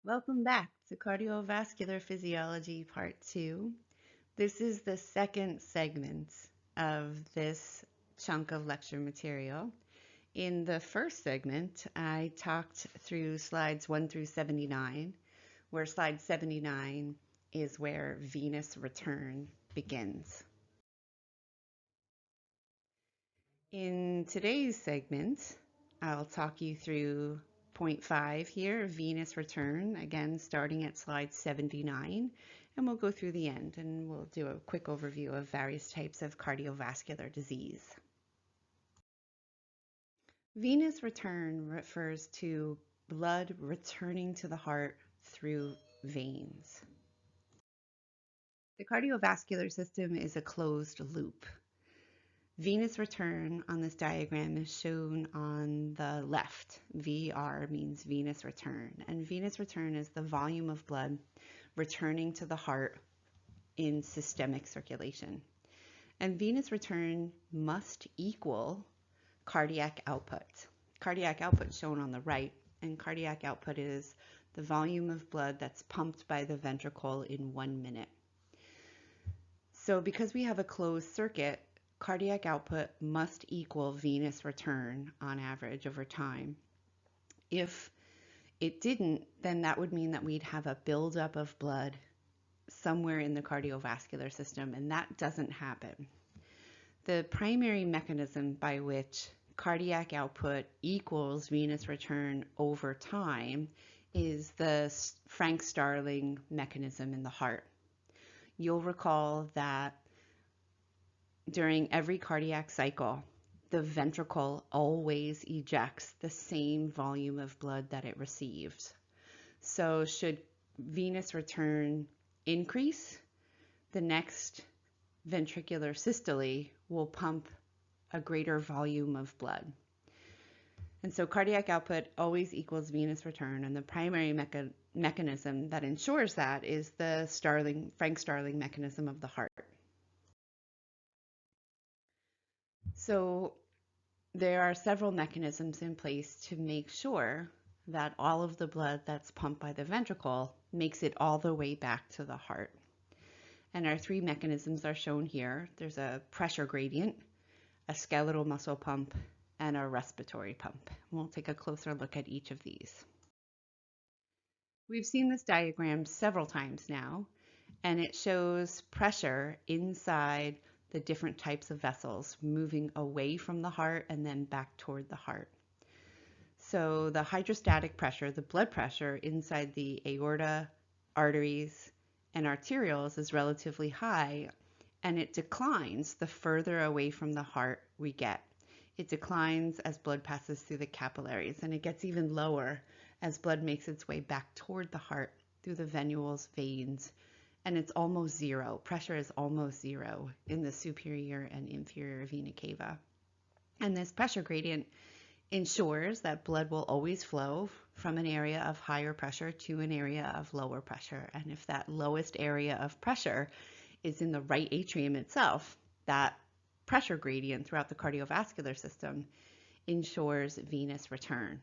Welcome back to Cardiovascular Physiology Part 2. This is the second segment of this chunk of lecture material. In the first segment, I talked through slides 1 through 79, where slide 79 is where venous return begins. In today's segment, I'll talk you through point 5 here, venous return, again starting at slide 79, and we'll go through the end and we'll do a quick overview of various types of cardiovascular disease. Venous return refers to blood returning to the heart through veins. The cardiovascular system is a closed loop. Venous return on this diagram is shown on the left. VR means venous return, and venous return is the volume of blood returning to the heart in systemic circulation. And venous return must equal cardiac output. Cardiac output is shown on the right, and cardiac output is the volume of blood that's pumped by the ventricle in 1 minute. So because we have a closed circuit, cardiac output must equal venous return on average over time. If it didn't, then that would mean that we'd have a buildup of blood somewhere in the cardiovascular system, and that doesn't happen. The primary mechanism by which cardiac output equals venous return over time is the Frank-Starling mechanism in the heart. You'll recall that during every cardiac cycle, the ventricle always ejects the same volume of blood that it received. So should venous return increase, the next ventricular systole will pump a greater volume of blood. And so cardiac output always equals venous return, and the primary mechanism that ensures that is the Frank-Starling mechanism of the heart. So there are several mechanisms in place to make sure that all of the blood that's pumped by the ventricle makes it all the way back to the heart. And our three mechanisms are shown here. There's a pressure gradient, a skeletal muscle pump, and a respiratory pump. We'll take a closer look at each of these. We've seen this diagram several times now, and it shows pressure inside the different types of vessels moving away from the heart and then back toward the heart. So the hydrostatic pressure, the blood pressure inside the aorta, arteries, and arterioles is relatively high, and it declines the further away from the heart we get. It declines as blood passes through the capillaries, and it gets even lower as blood makes its way back toward the heart through the venules, veins, and it's almost zero. Pressure is almost zero in the superior and inferior vena cava. And this pressure gradient ensures that blood will always flow from an area of higher pressure to an area of lower pressure. And if that lowest area of pressure is in the right atrium itself, that pressure gradient throughout the cardiovascular system ensures venous return.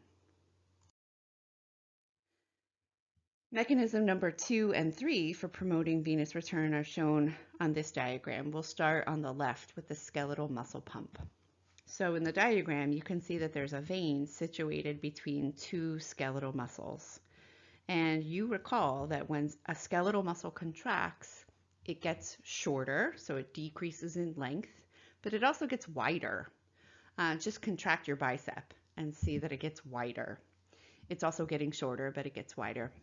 Mechanism number 2 and 3 for promoting venous return are shown on this diagram. We'll start on the left with the skeletal muscle pump. So in the diagram, you can see that there's a vein situated between two skeletal muscles. And you recall that when a skeletal muscle contracts, it gets shorter, so it decreases in length, but it also gets wider. Just contract your bicep and see that it gets wider. It's also getting shorter, but it gets wider.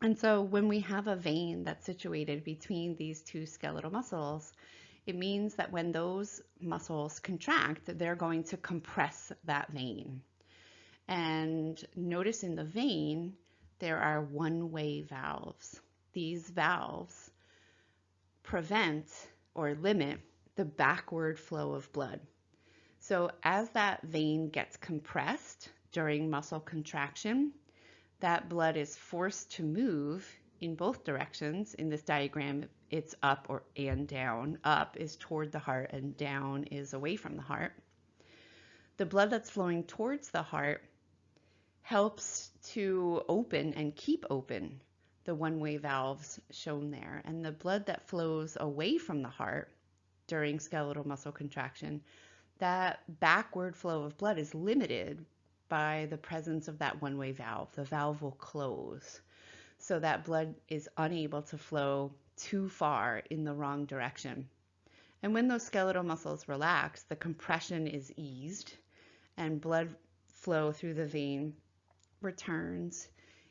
And so when we have a vein that's situated between these two skeletal muscles, it means that when those muscles contract, they're going to compress that vein. And notice in the vein, there are one-way valves. These valves prevent or limit the backward flow of blood. So as that vein gets compressed during muscle contraction, that blood is forced to move in both directions. In this diagram, it's up and down. Up is toward the heart and down is away from the heart. The blood that's flowing towards the heart helps to open and keep open the one-way valves shown there. And the blood that flows away from the heart during skeletal muscle contraction, that backward flow of blood is limited by the presence of that one-way valve. The valve will close, so that blood is unable to flow too far in the wrong direction. And when those skeletal muscles relax, the compression is eased and blood flow through the vein returns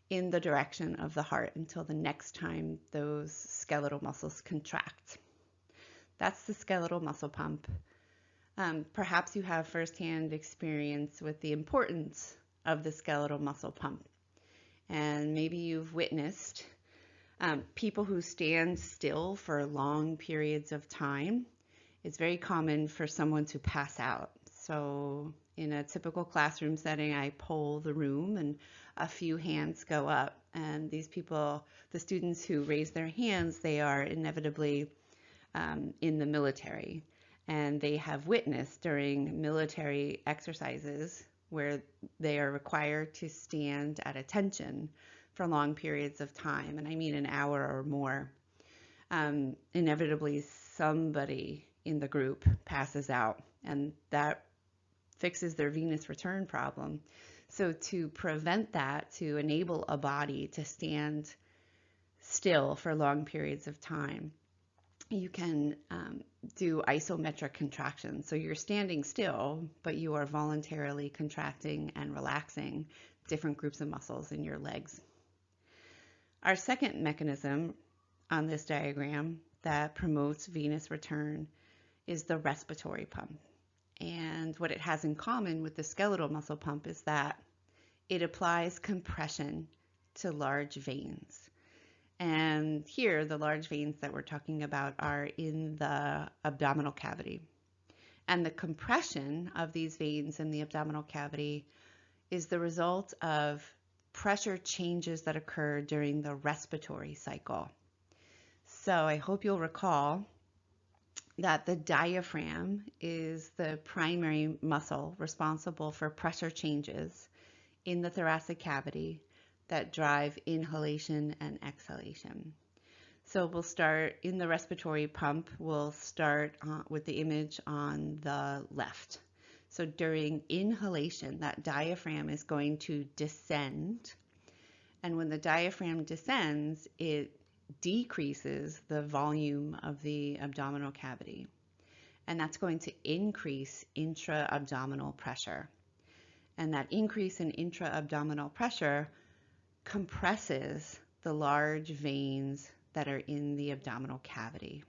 in the direction of the heart until the next time those skeletal muscles contract. That's the skeletal muscle pump. Perhaps you have firsthand experience with the importance of the skeletal muscle pump. And maybe you've witnessed people who stand still for long periods of time. It's very common for someone to pass out. So in a typical classroom setting, I poll the room and a few hands go up. And these people, the students who raise their hands, they are inevitably in the military. And they have witnessed during military exercises where they are required to stand at attention for long periods of time, and I mean an hour or more. Inevitably, somebody in the group passes out, and that fixes their venous return problem. So to prevent that, to enable a body to stand still for long periods of time, you can do isometric contractions. So you're standing still, but you are voluntarily contracting and relaxing different groups of muscles in your legs. Our second mechanism on this diagram that promotes venous return is the respiratory pump. And what it has in common with the skeletal muscle pump is that it applies compression to large veins. And here, the large veins that we're talking about are in the abdominal cavity. And the compression of these veins in the abdominal cavity is the result of pressure changes that occur during the respiratory cycle. So I hope you'll recall that the diaphragm is the primary muscle responsible for pressure changes in the thoracic cavity that drive inhalation and exhalation. So we'll start in the respiratory pump. We'll start with the image on the left. So during inhalation, that diaphragm is going to descend. And when the diaphragm descends, it decreases the volume of the abdominal cavity. And that's going to increase intra-abdominal pressure. And that increase in intra-abdominal pressure compresses the large veins that are in the abdominal cavity.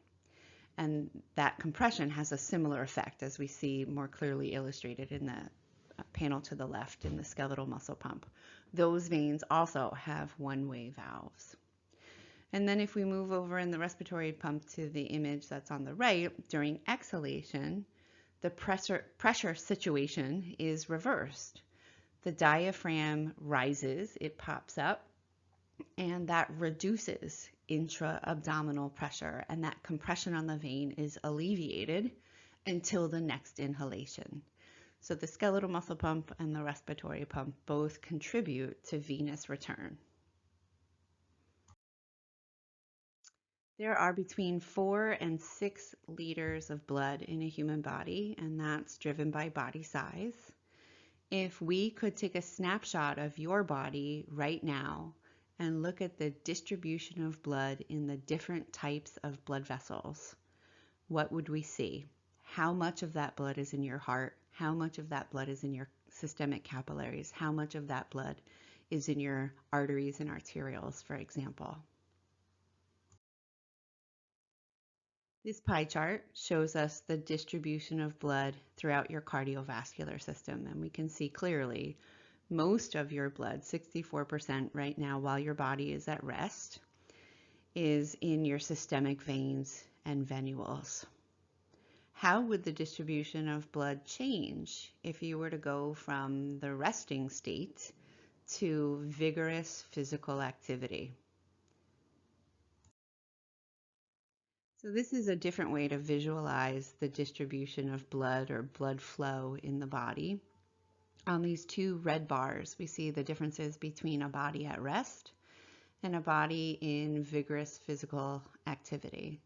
And that compression has a similar effect, as we see more clearly illustrated in the panel to the left in the skeletal muscle pump. Those veins also have one-way valves. And then if we move over in the respiratory pump to the image that's on the right, during exhalation, the pressure situation is reversed. The diaphragm rises, it pops up, and that reduces intra-abdominal pressure, and that compression on the vein is alleviated until the next inhalation. So the skeletal muscle pump and the respiratory pump both contribute to venous return. There are between 4 and 6 liters of blood in a human body, and that's driven by body size. If we could take a snapshot of your body right now and look at the distribution of blood in the different types of blood vessels, what would we see? How much of that blood is in your heart? How much of that blood is in your systemic capillaries? How much of that blood is in your arteries and arterioles, for example? This pie chart shows us the distribution of blood throughout your cardiovascular system, and we can see clearly most of your blood, 64% right now while your body is at rest, is in your systemic veins and venules. How would the distribution of blood change if you were to go from the resting state to vigorous physical activity? So this is a different way to visualize the distribution of blood or blood flow in the body. On these two red bars, we see the differences between a body at rest and a body in vigorous physical activity.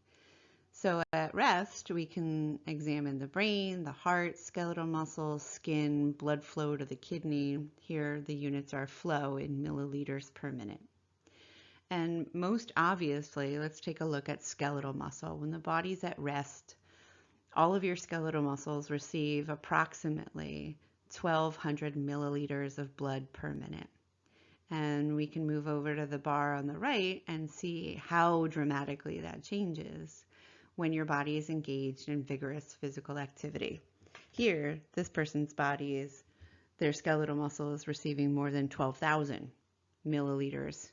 So at rest, we can examine the brain, the heart, skeletal muscles, skin, blood flow to the kidney. Here, the units are flow in milliliters per minute. And most obviously, let's take a look at skeletal muscle. When the body's at rest, all of your skeletal muscles receive approximately 1,200 milliliters of blood per minute. And we can move over to the bar on the right and see how dramatically that changes when your body is engaged in vigorous physical activity. Here, this person's body is, their skeletal muscle is receiving more than 12,000 milliliters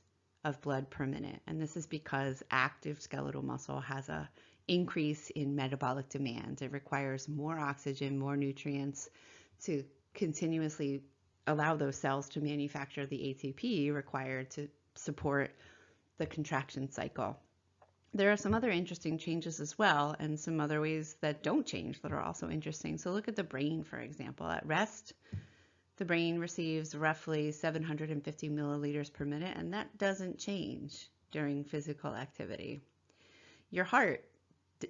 of blood per minute. And this is because active skeletal muscle has an increase in metabolic demand. It requires more oxygen, more nutrients to continuously allow those cells to manufacture the ATP required to support the contraction cycle. There are some other interesting changes as well, and some other ways that don't change that are also interesting. So look at the brain, for example. At rest, the brain receives roughly 750 milliliters per minute, and that doesn't change during physical activity. Your heart,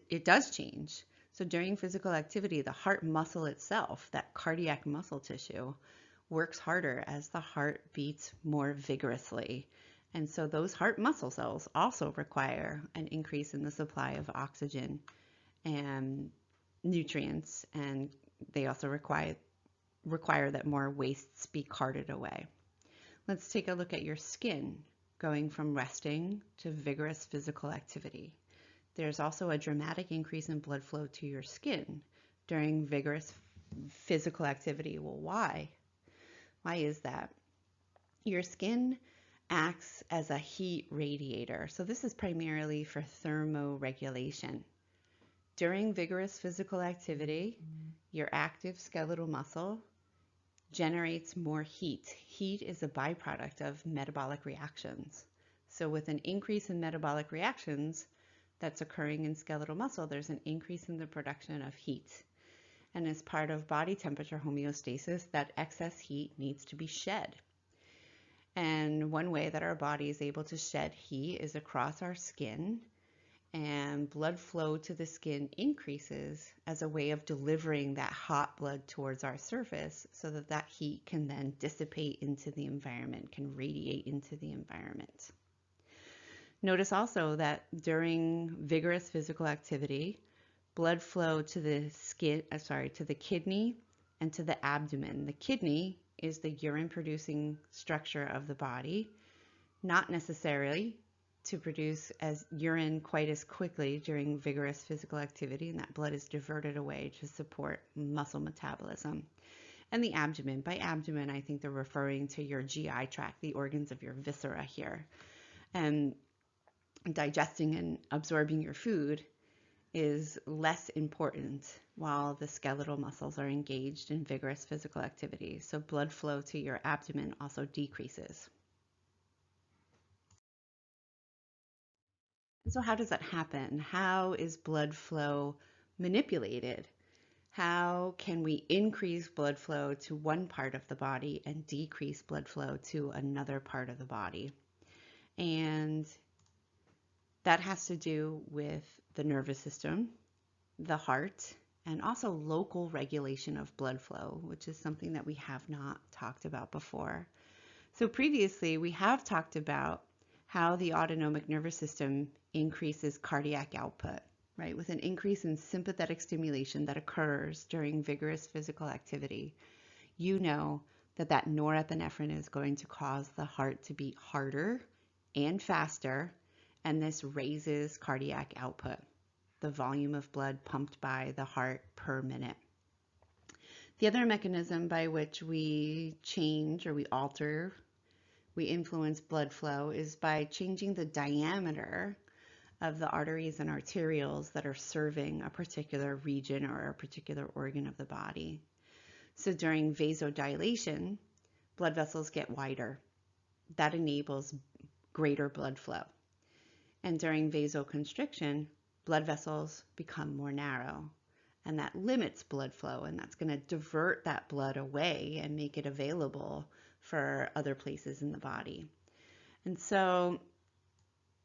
it does change. So during physical activity, the heart muscle itself, that cardiac muscle tissue, works harder as the heart beats more vigorously. And so those heart muscle cells also require an increase in the supply of oxygen and nutrients, and they also require that more wastes be carted away. Let's take a look at your skin going from resting to vigorous physical activity. There's also a dramatic increase in blood flow to your skin during vigorous physical activity. Well, why? Why is that? Your skin acts as a heat radiator. So this is primarily for thermoregulation. During vigorous physical activity, your active skeletal muscle generates more heat. Heat is a byproduct of metabolic reactions. So with an increase in metabolic reactions that's occurring in skeletal muscle, there's an increase in the production of heat. And as part of body temperature homeostasis, that excess heat needs to be shed. And one way that our body is able to shed heat is across our skin, and blood flow to the skin increases as a way of delivering that hot blood towards our surface so that that heat can then dissipate into the environment, can radiate into the environment. Notice also that during vigorous physical activity, blood flow to the kidney and to the abdomen. The kidney is the urine producing structure of the body, not necessarily to produce as urine quite as quickly during vigorous physical activity, and that blood is diverted away to support muscle metabolism. And the abdomen, by abdomen, I think they're referring to your GI tract, the organs of your viscera here. And digesting and absorbing your food is less important while the skeletal muscles are engaged in vigorous physical activity. So blood flow to your abdomen also decreases. And so how does that happen? How is blood flow manipulated? How can we increase blood flow to one part of the body and decrease blood flow to another part of the body? And that has to do with the nervous system, the heart, and also local regulation of blood flow, which is something that we have not talked about before. So previously, we have talked about how the autonomic nervous system increases cardiac output, right? With an increase in sympathetic stimulation that occurs during vigorous physical activity, you know that norepinephrine is going to cause the heart to beat harder and faster, and this raises cardiac output, the volume of blood pumped by the heart per minute. The other mechanism by which we change or we alter, we influence blood flow is by changing the diameter of the arteries and arterioles that are serving a particular region or a particular organ of the body. So during vasodilation, blood vessels get wider. That enables greater blood flow. And during vasoconstriction, blood vessels become more narrow. and that limits blood flow, and that's going to divert that blood away and make it available for other places in the body. And so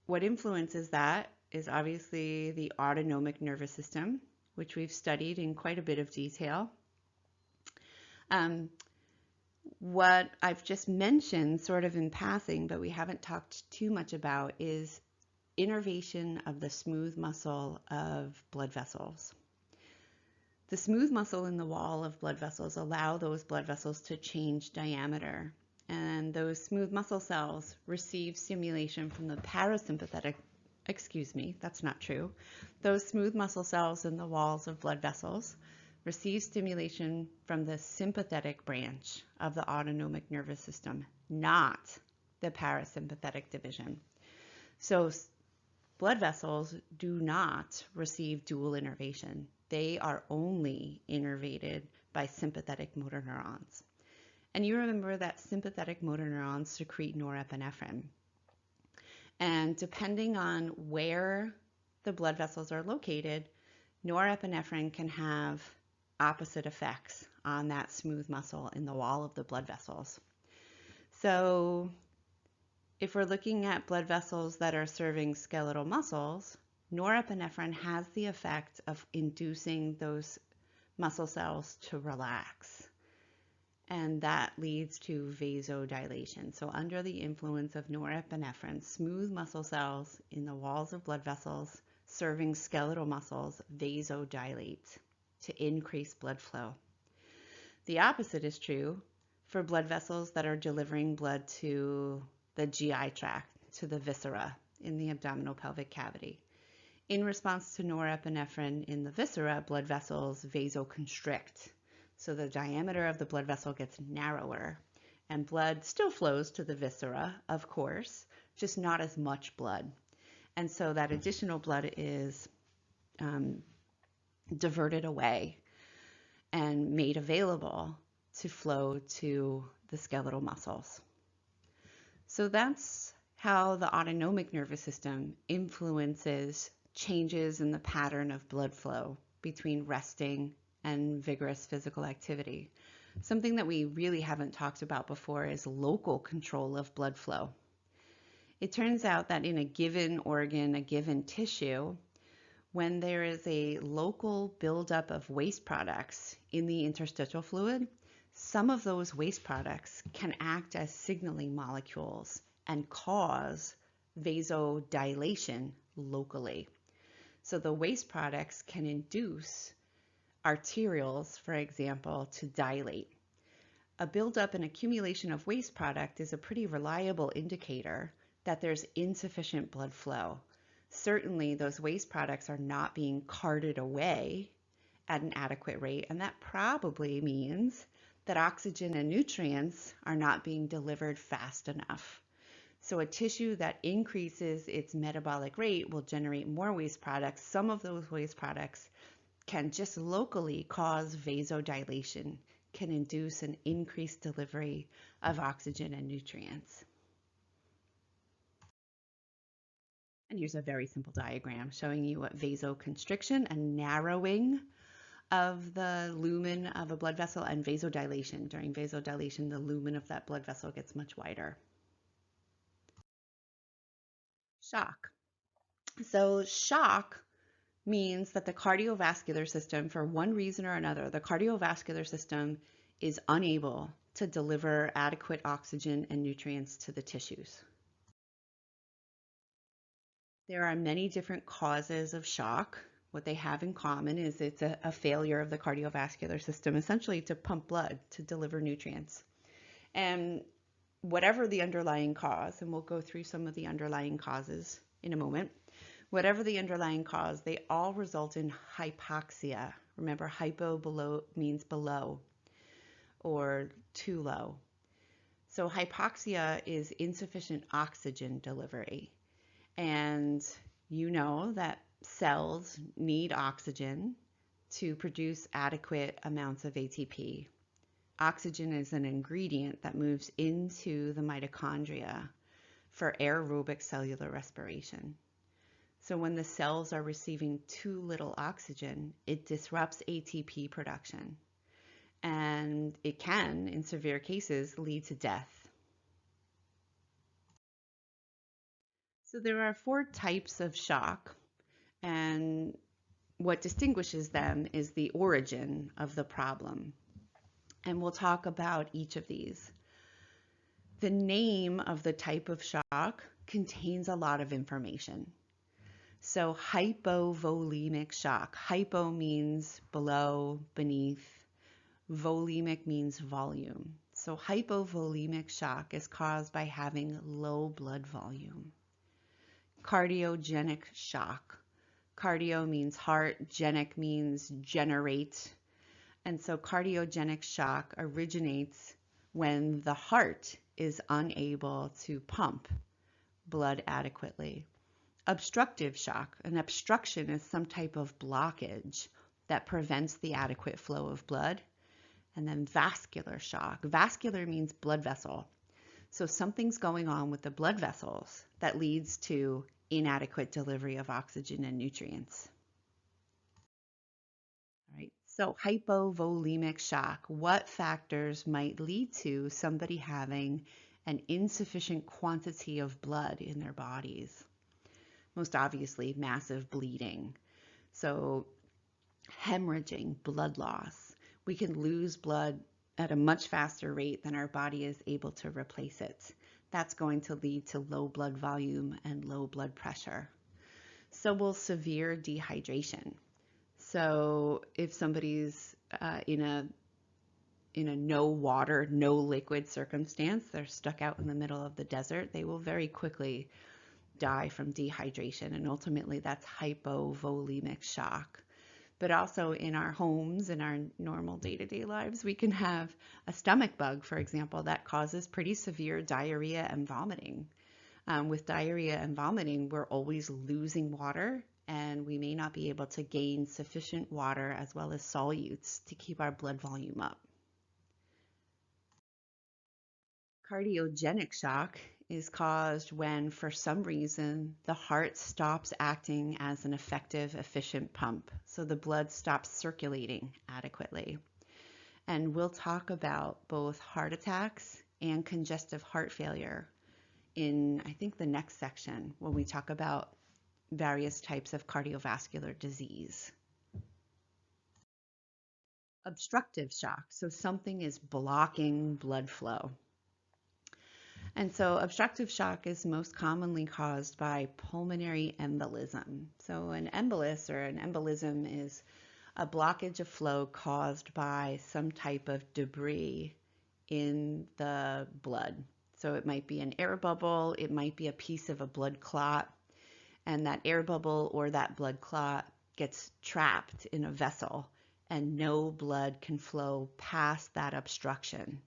what influences that is obviously the autonomic nervous system, which we've studied in quite a bit of detail. What I've just mentioned sort of in passing, but we haven't talked too much about, is innervation of the smooth muscle of blood vessels. The smooth muscle in the wall of blood vessels allow those blood vessels to change diameter, and those smooth muscle cells receive stimulation from the parasympathetic, that's not true. Those smooth muscle cells in the walls of blood vessels receive stimulation from the sympathetic branch of the autonomic nervous system, not the parasympathetic division. So blood vessels do not receive dual innervation. They are only innervated by sympathetic motor neurons. And you remember that sympathetic motor neurons secrete norepinephrine. And depending on where the blood vessels are located, norepinephrine can have opposite effects on that smooth muscle in the wall of the blood vessels. So if we're looking at blood vessels that are serving skeletal muscles, norepinephrine has the effect of inducing those muscle cells to relax. And that leads to vasodilation. So under the influence of norepinephrine, smooth muscle cells in the walls of blood vessels serving skeletal muscles vasodilate to increase blood flow. The opposite is true for blood vessels that are delivering blood to the GI tract, to the viscera in the abdominal pelvic cavity. In response to norepinephrine in the viscera, blood vessels vasoconstrict. So the diameter of the blood vessel gets narrower, and blood still flows to the viscera, of course, just not as much blood. And so that additional blood is diverted away and made available to flow to the skeletal muscles. So that's how the autonomic nervous system influences changes in the pattern of blood flow between resting and vigorous physical activity. Something that we really haven't talked about before is local control of blood flow. It turns out that in a given organ, a given tissue, when there is a local buildup of waste products in the interstitial fluid, some of those waste products can act as signaling molecules and cause vasodilation locally. So the waste products can induce arterioles, for example, to dilate. A buildup and accumulation of waste product is a pretty reliable indicator that there's insufficient blood flow. Certainly, those waste products are not being carted away at an adequate rate, and that probably means that oxygen and nutrients are not being delivered fast enough. So a tissue that increases its metabolic rate will generate more waste products. Some of those waste products can just locally cause vasodilation, can induce an increased delivery of oxygen and nutrients. And here's a very simple diagram showing you what vasoconstriction and narrowing of the lumen of a blood vessel and vasodilation. During vasodilation, the lumen of that blood vessel gets much wider. Shock. So shock means that the cardiovascular system, for one reason or another, the cardiovascular system is unable to deliver adequate oxygen and nutrients to the tissues. There are many different causes of shock. What they have in common is it's a failure of the cardiovascular system, essentially to pump blood, to deliver nutrients. And whatever the underlying cause, and we'll go through some of the underlying causes in a moment, whatever the underlying cause, they all result in hypoxia. Remember, hypo below means below or too low. So hypoxia is insufficient oxygen delivery. And you know that cells need oxygen to produce adequate amounts of ATP. Oxygen is an ingredient that moves into the mitochondria for aerobic cellular respiration. So when the cells are receiving too little oxygen, it disrupts ATP production, and it can, in severe cases, lead to death. So there are 4 types of shock, and what distinguishes them is the origin of the problem. And we'll talk about each of these. The name of the type of shock contains a lot of information. So hypovolemic shock. Hypo means below, beneath. Volemic means volume. So hypovolemic shock is caused by having low blood volume. Cardiogenic shock. Cardio means heart, genic means generate. And so cardiogenic shock originates when the heart is unable to pump blood adequately. Obstructive shock. An obstruction is some type of blockage that prevents the adequate flow of blood. And then vascular shock. Vascular means blood vessel. So something's going on with the blood vessels that leads to inadequate delivery of oxygen and nutrients. All right. So hypovolemic shock. What factors might lead to somebody having an insufficient quantity of blood in their bodies? Most obviously, massive bleeding. So hemorrhaging, blood loss. We can lose blood at a much faster rate than our body is able to replace it. That's going to lead to low blood volume and low blood pressure. So will severe dehydration. So if somebody's in a no water, no liquid circumstance, they're stuck out in the middle of the desert, they will very quickly die from dehydration, and ultimately that's hypovolemic shock. But also in our homes, in our normal day-to-day lives, we can have a stomach bug, for example, that causes pretty severe diarrhea and vomiting. With diarrhea and vomiting, we're always losing water, and we may not be able to gain sufficient water as well as solutes to keep our blood volume up. Cardiogenic shock is caused when, for some reason, the heart stops acting as an effective, efficient pump. So the blood stops circulating adequately. And we'll talk about both heart attacks and congestive heart failure in, I think, the next section when we talk about various types of cardiovascular disease. Obstructive shock. So something is blocking blood flow. And so obstructive shock is most commonly caused by pulmonary embolism. So an embolus or an embolism is a blockage of flow caused by some type of debris in the blood. So it might be an air bubble, it might be a piece of a blood clot, and that air bubble or that blood clot gets trapped in a vessel and no blood can flow past that obstruction.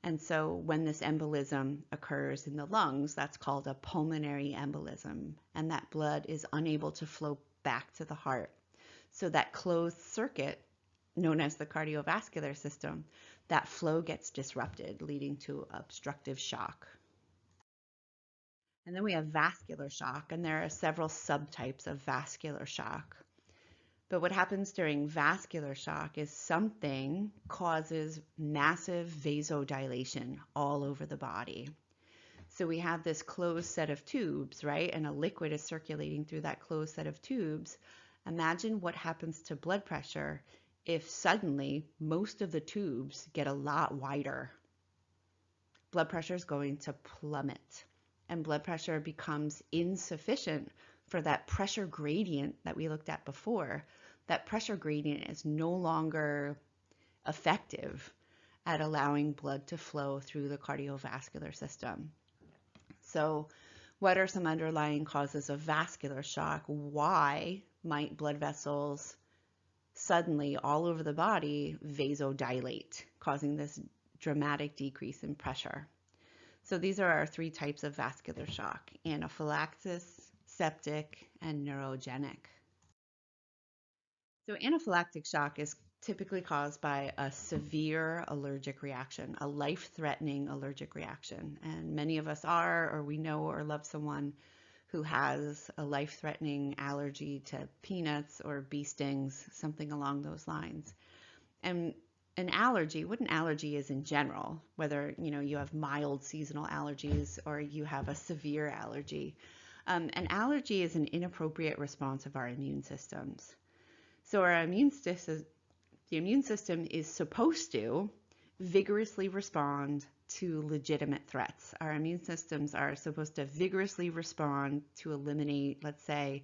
And so when this embolism occurs in the lungs, that's called a pulmonary embolism, and that blood is unable to flow back to the heart. So that closed circuit, known as the cardiovascular system, that flow gets disrupted, leading to obstructive shock. And then we have vascular shock, and there are several subtypes of vascular shock. But what happens during vascular shock is something causes massive vasodilation all over the body. So we have this closed set of tubes, right? And a liquid is circulating through that closed set of tubes. Imagine what happens to blood pressure if suddenly most of the tubes get a lot wider. Blood pressure is going to plummet, and blood pressure becomes insufficient for that pressure gradient that we looked at before. That pressure gradient is no longer effective at allowing blood to flow through the cardiovascular system. So what are some underlying causes of vascular shock? Why might blood vessels suddenly all over the body vasodilate, causing this dramatic decrease in pressure? So these are our 3 types of vascular shock: anaphylaxis, septic, and neurogenic. So anaphylactic shock is typically caused by a severe allergic reaction, a life-threatening allergic reaction. And many of us are, or we know or love someone who has a life-threatening allergy to peanuts or bee stings, something along those lines. And an allergy, what an allergy is in general, whether you have mild seasonal allergies or you have a severe allergy, an allergy is an inappropriate response of our immune systems. So the immune system is supposed to vigorously respond to legitimate threats. Our immune systems are supposed to vigorously respond to eliminate, let's say,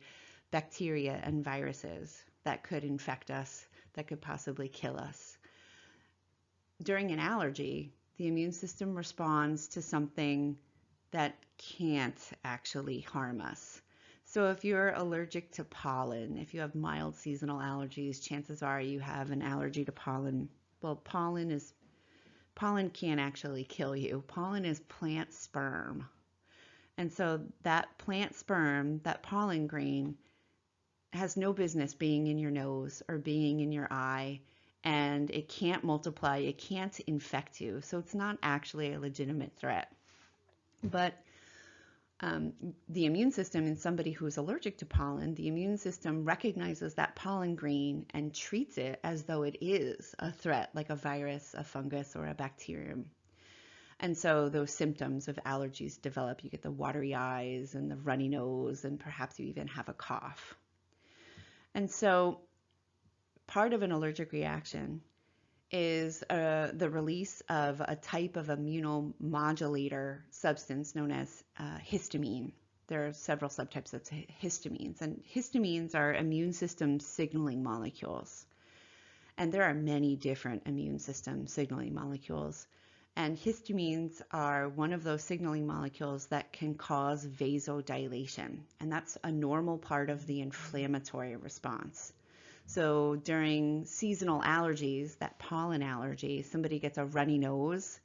bacteria and viruses that could infect us, that could possibly kill us. During an allergy, the immune system responds to something that can't actually harm us. So if you're allergic to pollen, if you have mild seasonal allergies, chances are you have an allergy to pollen. Well, pollen can't actually kill you. Pollen is plant sperm. And so that plant sperm, that pollen grain, has no business being in your nose or being in your eye, and it can't multiply, it can't infect you. So it's not actually a legitimate threat. But the immune system in somebody who's allergic to pollen, the immune system recognizes that pollen grain and treats it as though it is a threat, like a virus, a fungus, or a bacterium. And so those symptoms of allergies develop. You get the watery eyes and the runny nose, and perhaps you even have a cough. And so part of an allergic reaction is the release of a type of immunomodulator substance known as histamine. There are several subtypes of histamines, and histamines are immune system signaling molecules. And there are many different immune system signaling molecules. And histamines are one of those signaling molecules that can cause vasodilation. And that's a normal part of the inflammatory response. So during seasonal allergies, that pollen allergy, somebody gets a runny nose,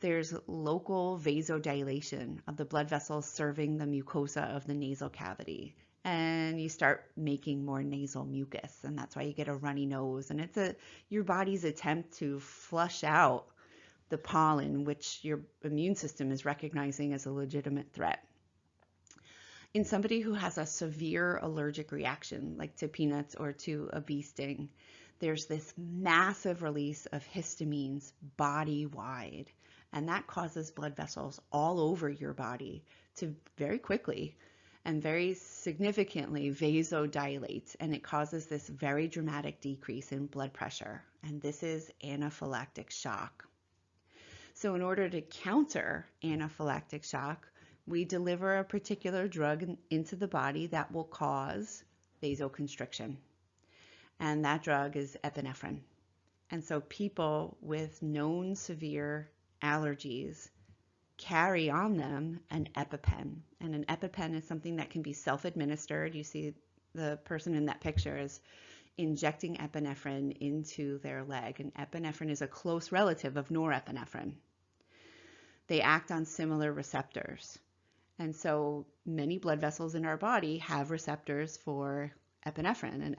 there's local vasodilation of the blood vessels serving the mucosa of the nasal cavity. And you start making more nasal mucus, and that's why you get a runny nose. And it's your body's attempt to flush out the pollen, which your immune system is recognizing as a legitimate threat. In somebody who has a severe allergic reaction, like to peanuts or to a bee sting, there's this massive release of histamines body-wide, and that causes blood vessels all over your body to very quickly and very significantly vasodilate, and it causes this very dramatic decrease in blood pressure, and this is anaphylactic shock. So in order to counter anaphylactic shock, we deliver a particular drug into the body that will cause vasoconstriction. And that drug is epinephrine. And so people with known severe allergies carry on them an EpiPen. And an EpiPen is something that can be self-administered. You see the person in that picture is injecting epinephrine into their leg. And epinephrine is a close relative of norepinephrine. They act on similar receptors. And so many blood vessels in our body have receptors for epinephrine,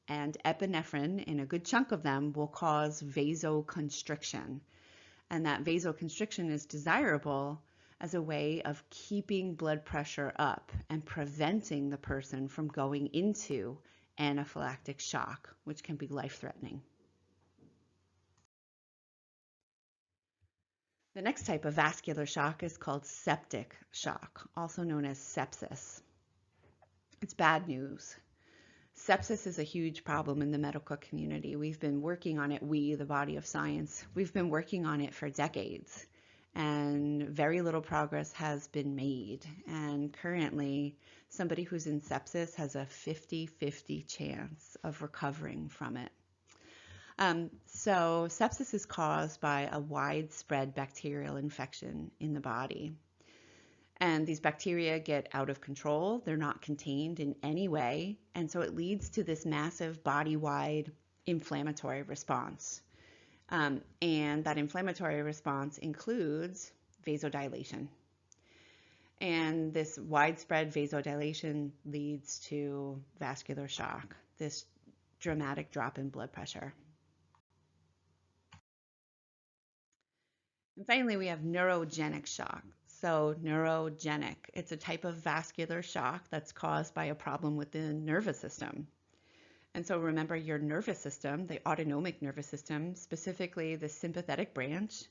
and epinephrine in a good chunk of them will cause vasoconstriction. And that vasoconstriction is desirable as a way of keeping blood pressure up and preventing the person from going into anaphylactic shock, which can be life-threatening. The next type of vascular shock is called septic shock, also known as sepsis. It's bad news. Sepsis is a huge problem in the medical community. We've been working on it, the body of science, we've been working on it for decades, and very little progress has been made. And currently, somebody who's in sepsis has a 50-50 chance of recovering from it. So sepsis is caused by a widespread bacterial infection in the body. And these bacteria get out of control. They're not contained in any way. And so it leads to this massive body-wide inflammatory response. And that inflammatory response includes vasodilation. And this widespread vasodilation leads to vascular shock, this dramatic drop in blood pressure. And finally, we have neurogenic shock. So neurogenic, it's a type of vascular shock that's caused by a problem with the nervous system. And so remember, your nervous system, the autonomic nervous system, specifically the sympathetic branch,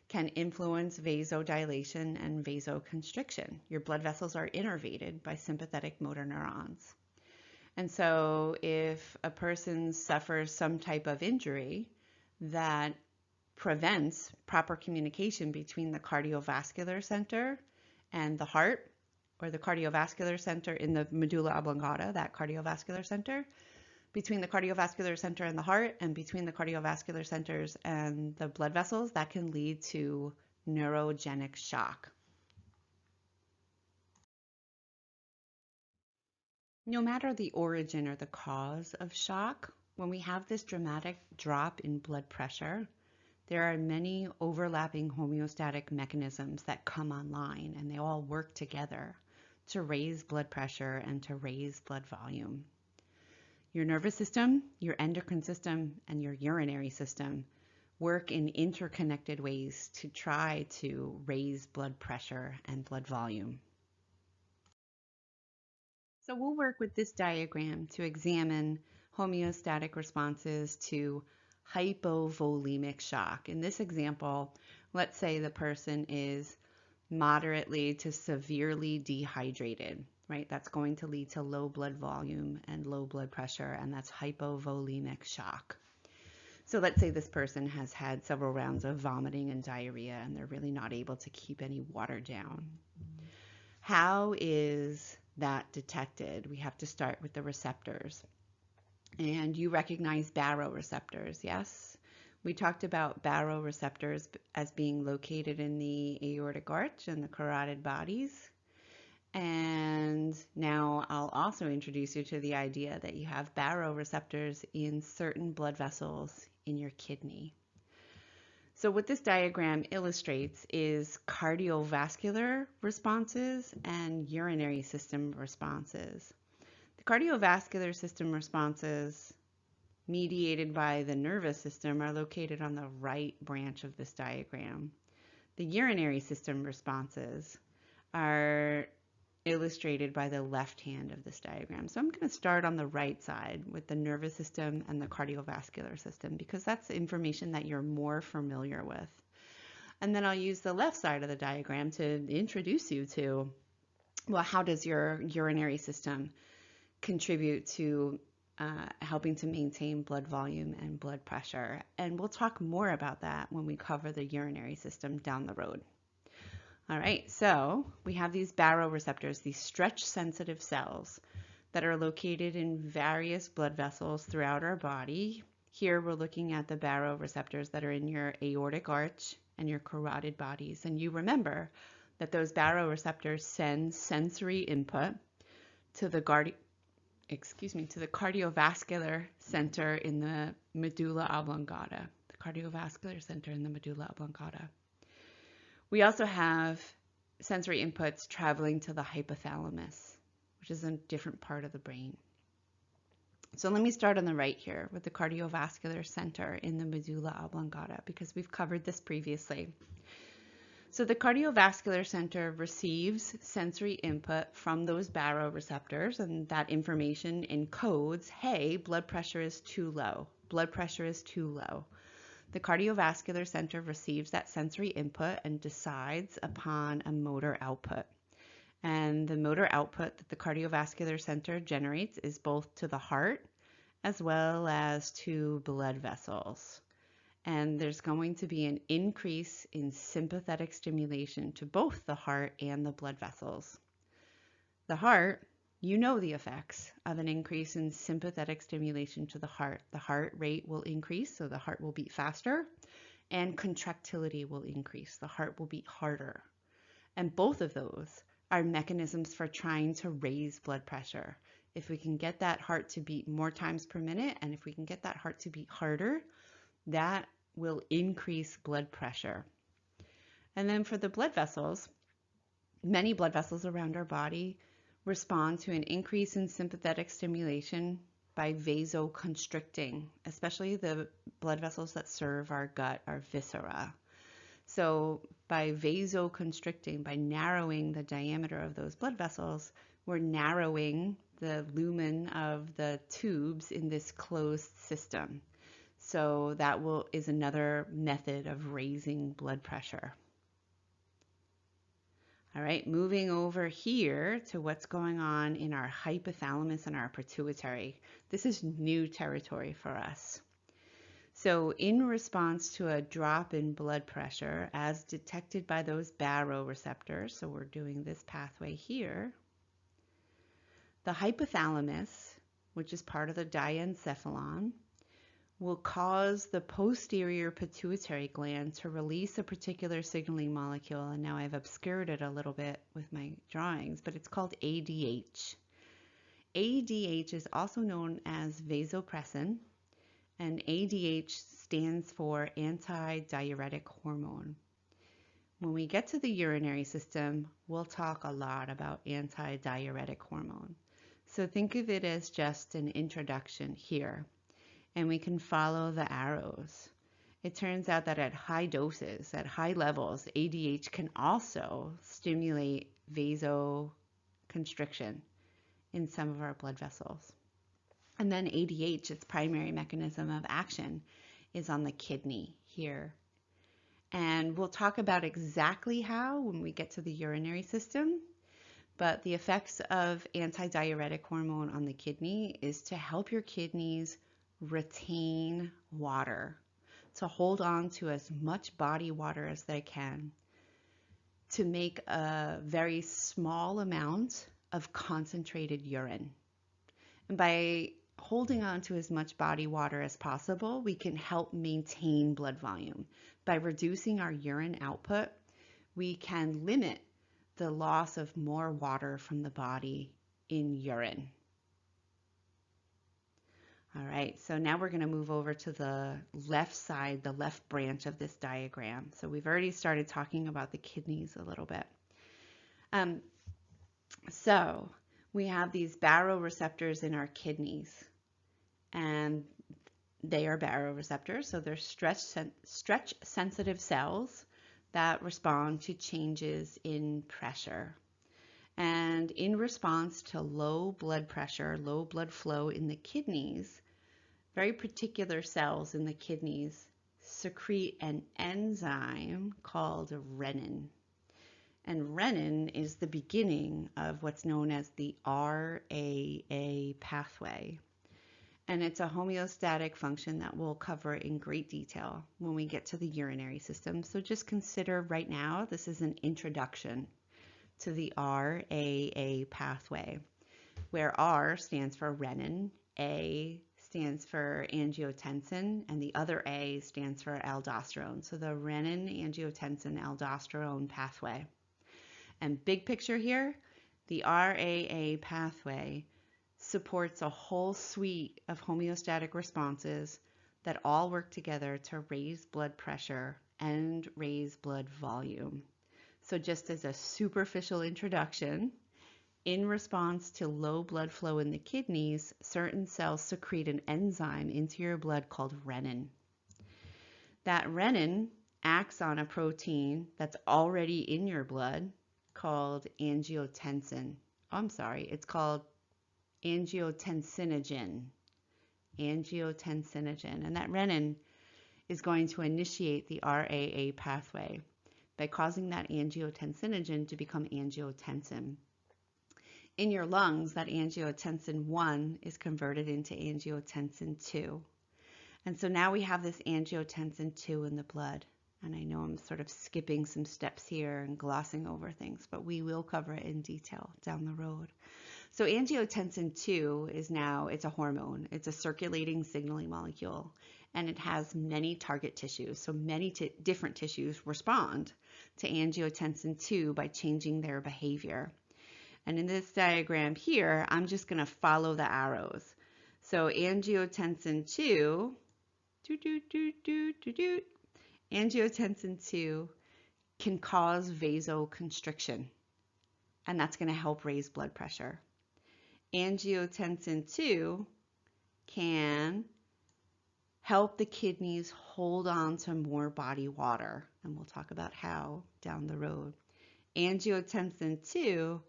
can influence vasodilation and vasoconstriction. Your blood vessels are innervated by sympathetic motor neurons. And so if a person suffers some type of injury that prevents proper communication between the cardiovascular center and the heart, or the cardiovascular center in the medulla oblongata, that cardiovascular center, between the cardiovascular center and the heart, and between the cardiovascular centers and the blood vessels, that can lead to neurogenic shock. No matter the origin or the cause of shock, when we have this dramatic drop in blood pressure, there are many overlapping homeostatic mechanisms that come online, and they all work together to raise blood pressure and to raise blood volume. Your nervous system, your endocrine system, and your urinary system work in interconnected ways to try to raise blood pressure and blood volume. So we'll work with this diagram to examine homeostatic responses to hypovolemic shock. In this example, let's say the person is moderately to severely dehydrated, right? That's going to lead to low blood volume and low blood pressure, and that's hypovolemic shock. So let's say this person has had several rounds of vomiting and diarrhea, and they're really not able to keep any water down. How is that detected? We have to start with the receptors. And you recognize baroreceptors, yes? We talked about baroreceptors as being located in the aortic arch and the carotid bodies. And now I'll also introduce you to the idea that you have baroreceptors in certain blood vessels in your kidney. So what this diagram illustrates is cardiovascular responses and urinary system responses. The cardiovascular system responses mediated by the nervous system are located on the right branch of this diagram. The urinary system responses are illustrated by the left hand of this diagram. So I'm going to start on the right side with the nervous system and the cardiovascular system because that's the information that you're more familiar with. And then I'll use the left side of the diagram to introduce you to, well, how does your urinary system contribute to helping to maintain blood volume and blood pressure? And we'll talk more about that when we cover the urinary system down the road. All right, so we have these baroreceptors, these stretch-sensitive cells that are located in various blood vessels throughout our body. Here we're looking at the baroreceptors that are in your aortic arch and your carotid bodies. And you remember that those baroreceptors send sensory input to the cardiovascular center in the medulla oblongata, the cardiovascular center in the medulla oblongata. We also have sensory inputs traveling to the hypothalamus, which is a different part of the brain. So let me start on the right here with the cardiovascular center in the medulla oblongata because we've covered this previously. So the cardiovascular center receives sensory input from those baroreceptors, and that information encodes, hey, blood pressure is too low. Blood pressure is too low. The cardiovascular center receives that sensory input and decides upon a motor output. And the motor output that the cardiovascular center generates is both to the heart as well as to blood vessels. And there's going to be an increase in sympathetic stimulation to both the heart and the blood vessels. The heart, you know the effects of an increase in sympathetic stimulation to the heart. The heart rate will increase, so the heart will beat faster, and contractility will increase. The heart will beat harder. And both of those are mechanisms for trying to raise blood pressure. If we can get that heart to beat more times per minute, and if we can get that heart to beat harder, that will increase blood pressure. And then for the blood vessels, many blood vessels around our body respond to an increase in sympathetic stimulation by vasoconstricting, especially the blood vessels that serve our gut, our viscera. So by vasoconstricting, by narrowing the diameter of those blood vessels, we're narrowing the lumen of the tubes in this closed system. So that is another method of raising blood pressure. All right, moving over here to what's going on in our hypothalamus and our pituitary. This is new territory for us. So in response to a drop in blood pressure as detected by those baroreceptors, so we're doing this pathway here, the hypothalamus, which is part of the diencephalon, will cause the posterior pituitary gland to release a particular signaling molecule. And now I've obscured it a little bit with my drawings, but it's called ADH. ADH is also known as vasopressin, and ADH stands for antidiuretic hormone. When we get to the urinary system, we'll talk a lot about antidiuretic hormone. So think of it as just an introduction here, and we can follow the arrows. It turns out that at high doses, at high levels, ADH can also stimulate vasoconstriction in some of our blood vessels. And then ADH, its primary mechanism of action, is on the kidney here. And we'll talk about exactly how when we get to the urinary system, but the effects of antidiuretic hormone on the kidney is to help your kidneys retain water, to hold on to as much body water as they can, to make a very small amount of concentrated urine. And by holding on to as much body water as possible, we can help maintain blood volume. By reducing our urine output, we can limit the loss of more water from the body in urine. All right, so now we're going to move over to the left side, the left branch of this diagram. So we've already started talking about the kidneys a little bit. So we have these baroreceptors in our kidneys, and they are baroreceptors, so they're stretch sensitive cells that respond to changes in pressure. And in response to low blood pressure, low blood flow in the kidneys, very particular cells in the kidneys secrete an enzyme called renin. And renin is the beginning of what's known as the RAA pathway. And it's a homeostatic function that we'll cover in great detail when we get to the urinary system. So just consider right now, this is an introduction to the RAA pathway, where R stands for renin, A stands for angiotensin, and the other A stands for aldosterone. So the renin-angiotensin-aldosterone pathway. And big picture here, the RAA pathway supports a whole suite of homeostatic responses that all work together to raise blood pressure and raise blood volume. So just as a superficial introduction, in response to low blood flow in the kidneys, certain cells secrete an enzyme into your blood called renin. That renin acts on a protein that's already in your blood called angiotensin. Oh, I'm sorry, it's called angiotensinogen. Angiotensinogen. And that renin is going to initiate the RAA pathway by causing that angiotensinogen to become angiotensin. In your lungs, that angiotensin 1 is converted into angiotensin 2. And so now we have this angiotensin 2 in the blood. And I know I'm sort of skipping some steps here and glossing over things, but we will cover it in detail down the road. So angiotensin 2 is now, it's a hormone. It's a circulating signaling molecule, and it has many target tissues. So many different tissues respond to angiotensin 2 by changing their behavior. And in this diagram here, I'm just going to follow the arrows. So angiotensin 2, angiotensin 2 can cause vasoconstriction, and that's going to help raise blood pressure. Angiotensin 2 can help the kidneys hold on to more body water. And we'll talk about how down the road. Angiotensin 2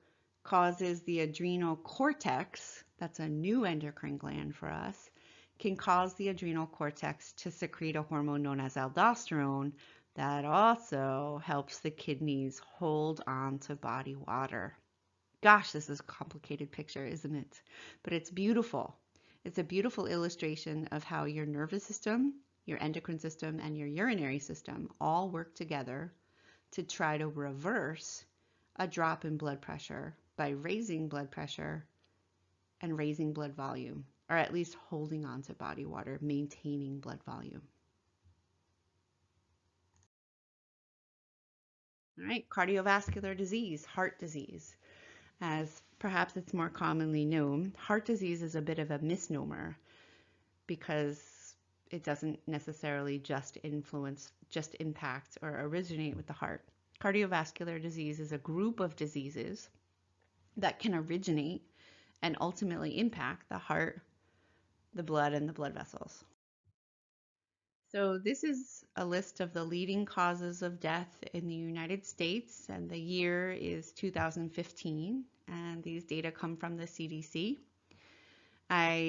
causes the adrenal cortex, that's a new endocrine gland for us, can cause the adrenal cortex to secrete a hormone known as aldosterone that also helps the kidneys hold on to body water. Gosh, this is a complicated picture, isn't it? But it's beautiful. It's a beautiful illustration of how your nervous system, your endocrine system, and your urinary system all work together to try to reverse a drop in blood pressure by raising blood pressure and raising blood volume, or at least holding on to body water, maintaining blood volume. All right, cardiovascular disease, heart disease. As perhaps it's more commonly known, heart disease is a bit of a misnomer because it doesn't necessarily just impact or originate with the heart. Cardiovascular disease is a group of diseases that can originate and ultimately impact the heart, the blood, and the blood vessels. So this is a list of the leading causes of death in the United States, and the year is 2015, and these data come from the CDC. I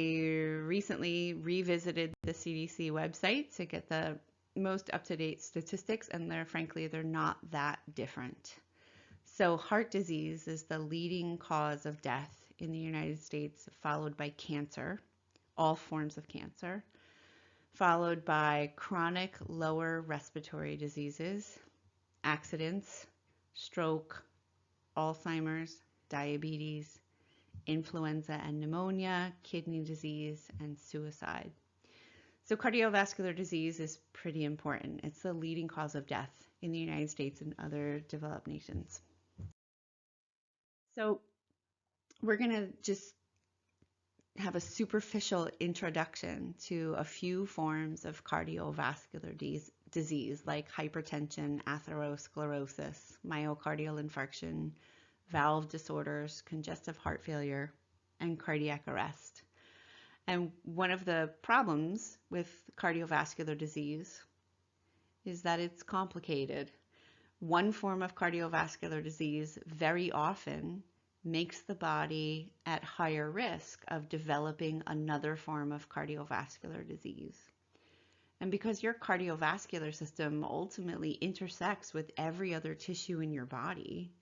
recently revisited the CDC website to get the most up-to-date statistics, and they're not that different. So heart disease is the leading cause of death in the United States, followed by cancer, all forms of cancer, followed by chronic lower respiratory diseases, accidents, stroke, Alzheimer's, diabetes, influenza and pneumonia, kidney disease, and suicide. So cardiovascular disease is pretty important. It's the leading cause of death in the United States and other developed nations. So we're going to just have a superficial introduction to a few forms of cardiovascular disease like hypertension, atherosclerosis, myocardial infarction, valve disorders, congestive heart failure, and cardiac arrest. And one of the problems with cardiovascular disease is that it's complicated. One form of cardiovascular disease very often makes the body at higher risk of developing another form of cardiovascular disease. And because your cardiovascular system ultimately intersects with every other tissue in your body,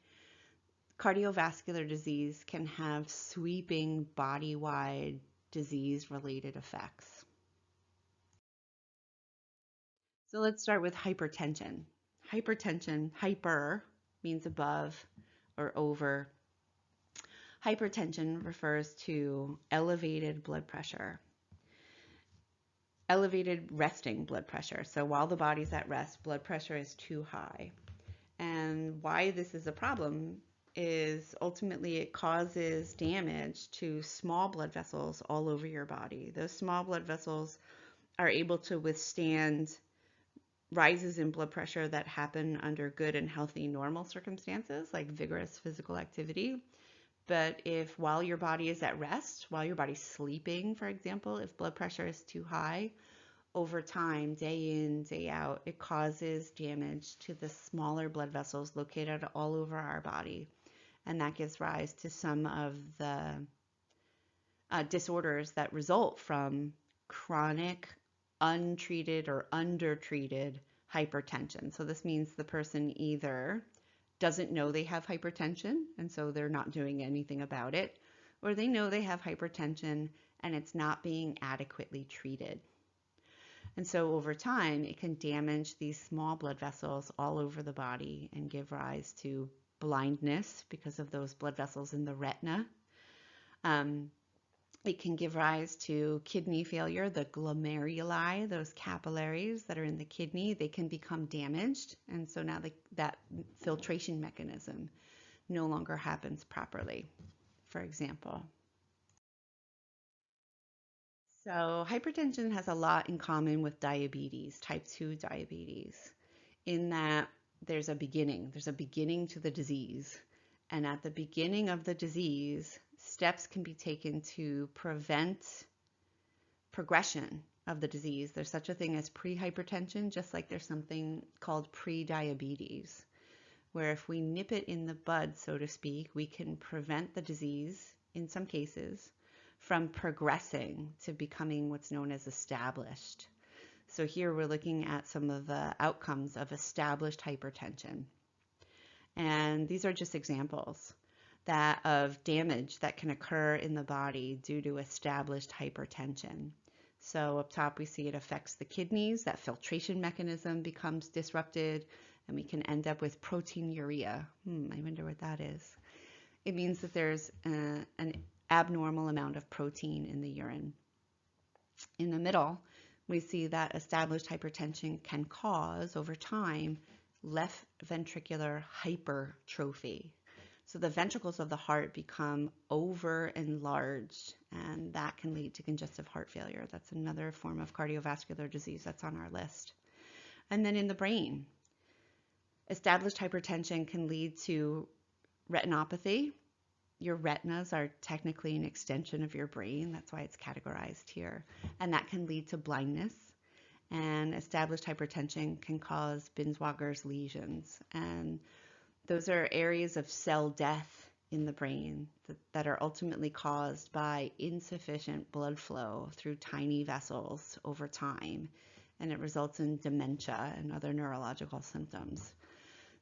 cardiovascular disease can have sweeping body-wide disease-related effects. So let's start with hypertension. Hypertension, hyper means above or over. Hypertension refers to elevated blood pressure, elevated resting blood pressure. So while the body's at rest, blood pressure is too high. And why this is a problem is ultimately it causes damage to small blood vessels all over your body. Those small blood vessels are able to withstand rises in blood pressure that happen under good and healthy normal circumstances, like vigorous physical activity. But if while your body is at rest, while your body's sleeping, for example, if blood pressure is too high, over time, day in, day out, it causes damage to the smaller blood vessels located all over our body. And that gives rise to some of the disorders that result from chronic, untreated or undertreated hypertension. So this means the person either doesn't know they have hypertension, and so they're not doing anything about it, or they know they have hypertension and it's not being adequately treated. And so over time, it can damage these small blood vessels all over the body and give rise to blindness because of those blood vessels in the retina. It can give rise to kidney failure, the glomeruli, those capillaries that are in the kidney, they can become damaged. And so now that filtration mechanism no longer happens properly, for example. So hypertension has a lot in common with diabetes, type 2 diabetes, in that there's a beginning to the disease. And at the beginning of the disease, steps can be taken to prevent progression of the disease. There's such a thing as prehypertension, just like there's something called prediabetes, where if we nip it in the bud, so to speak, we can prevent the disease in some cases from progressing to becoming what's known as established. So here we're looking at some of the outcomes of established hypertension. And these are just examples of damage that can occur in the body due to established hypertension. So up top we see it affects the kidneys, that filtration mechanism becomes disrupted, and we can end up with proteinuria. I wonder what that is. It means that there's an abnormal amount of protein in the urine. In the middle, we see that established hypertension can cause, over time, left ventricular hypertrophy. So the ventricles of the heart become over enlarged, and that can lead to congestive heart failure. That's another form of cardiovascular disease that's on our list. And then in the brain, established hypertension can lead to retinopathy. Your retinas are technically an extension of your brain. That's why it's categorized here. And that can lead to blindness. And established hypertension can cause Binswanger's lesions. And those are areas of cell death in the brain that are ultimately caused by insufficient blood flow through tiny vessels over time. And it results in dementia and other neurological symptoms.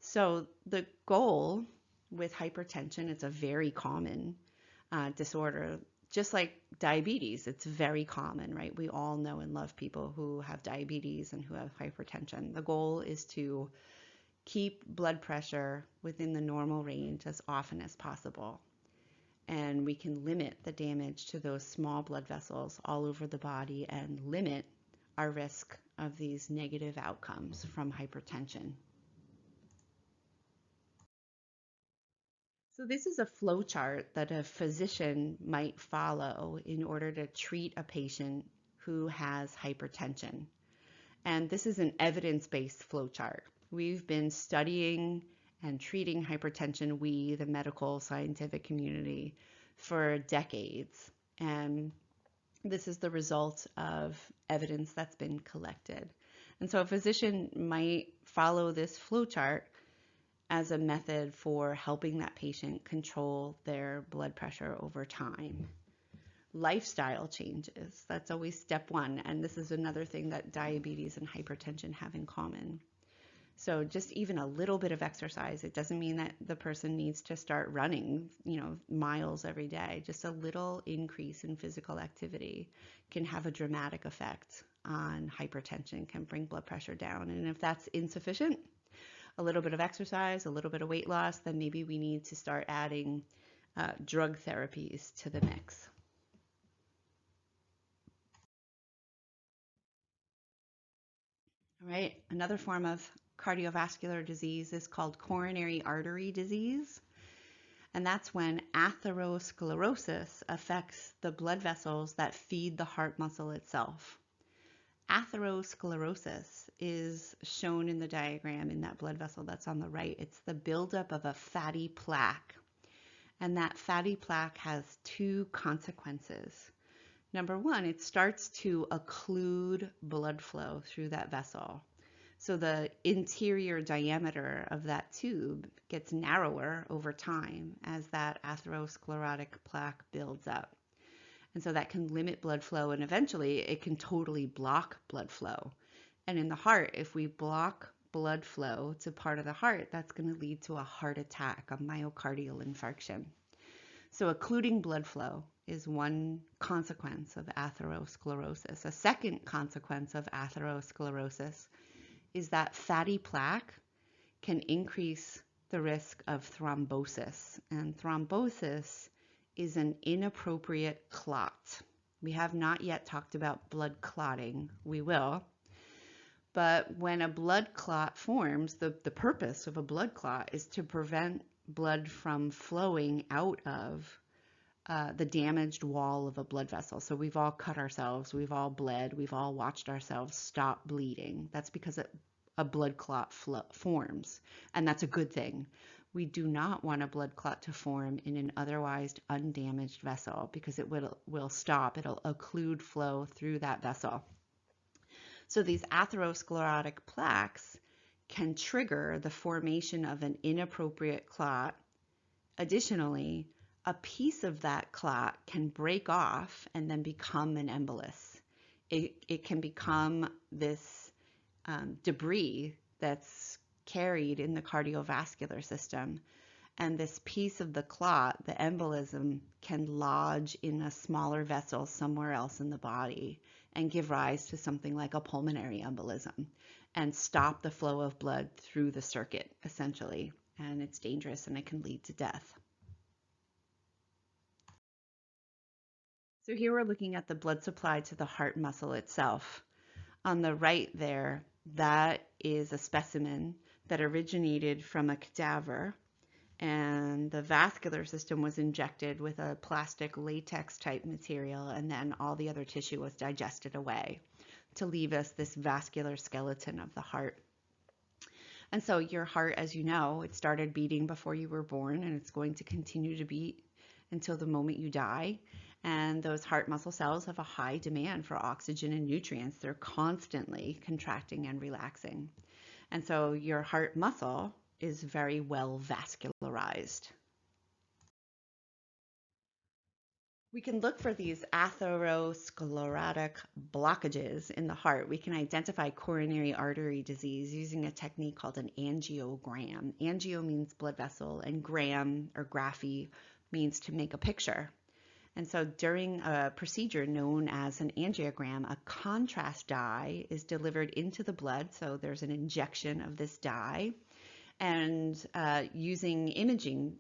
So the goal with hypertension, it's a very common disorder, just like diabetes. It's very common, right? We all know and love people who have diabetes and who have hypertension. The goal is to keep blood pressure within the normal range as often as possible. And we can limit the damage to those small blood vessels all over the body and limit our risk of these negative outcomes from hypertension. So this is a flow chart that a physician might follow in order to treat a patient who has hypertension. And this is an evidence-based flow chart. We've been studying and treating hypertension, we, the medical scientific community, for decades. And this is the result of evidence that's been collected. And so a physician might follow this flow chart as a method for helping that patient control their blood pressure over time. Lifestyle changes, that's always step one. And this is another thing that diabetes and hypertension have in common. So just even a little bit of exercise, it doesn't mean that the person needs to start running, miles every day. Just a little increase in physical activity can have a dramatic effect on hypertension, can bring blood pressure down. And if that's insufficient, a little bit of exercise, a little bit of weight loss, then maybe we need to start adding drug therapies to the mix. All right, another form of cardiovascular disease is called coronary artery disease. And that's when atherosclerosis affects the blood vessels that feed the heart muscle itself. Atherosclerosis is shown in the diagram in that blood vessel that's on the right. It's the buildup of a fatty plaque. And that fatty plaque has two consequences. Number one, it starts to occlude blood flow through that vessel. So the interior diameter of that tube gets narrower over time as that atherosclerotic plaque builds up. And so that can limit blood flow, and eventually it can totally block blood flow. And in the heart, if we block blood flow to part of the heart, that's going to lead to a heart attack, a myocardial infarction. So occluding blood flow is one consequence of atherosclerosis. A second consequence of atherosclerosis is that fatty plaque can increase the risk of thrombosis. And thrombosis is an inappropriate clot. We have not yet talked about blood clotting. We will. But when a blood clot forms, the purpose of a blood clot is to prevent blood from flowing out of the damaged wall of a blood vessel. So we've all cut ourselves, we've all bled, we've all watched ourselves stop bleeding. That's because a blood clot forms, and that's a good thing. We do not want a blood clot to form in an otherwise undamaged vessel because it will stop, it'll occlude flow through that vessel. So these atherosclerotic plaques can trigger the formation of an inappropriate clot. Additionally, a piece of that clot can break off and then become an embolus. It can become this debris that's carried in the cardiovascular system. And this piece of the clot, the embolism, can lodge in a smaller vessel somewhere else in the body and give rise to something like a pulmonary embolism and stop the flow of blood through the circuit, essentially. And it's dangerous and it can lead to death. So here we're looking at the blood supply to the heart muscle itself. On the right there, that is a specimen that originated from a cadaver, and the vascular system was injected with a plastic latex type material, and then all the other tissue was digested away to leave us this vascular skeleton of the heart. And so your heart, as you know, it started beating before you were born, and it's going to continue to beat until the moment you die. And those heart muscle cells have a high demand for oxygen and nutrients. They're constantly contracting and relaxing. And so your heart muscle is very well vascularized. We can look for these atherosclerotic blockages in the heart. We can identify coronary artery disease using a technique called an angiogram. Angio means blood vessel, and gram or graphy means to make a picture. And so during a procedure known as an angiogram, a contrast dye is delivered into the blood. So there's an injection of this dye. And using imaging,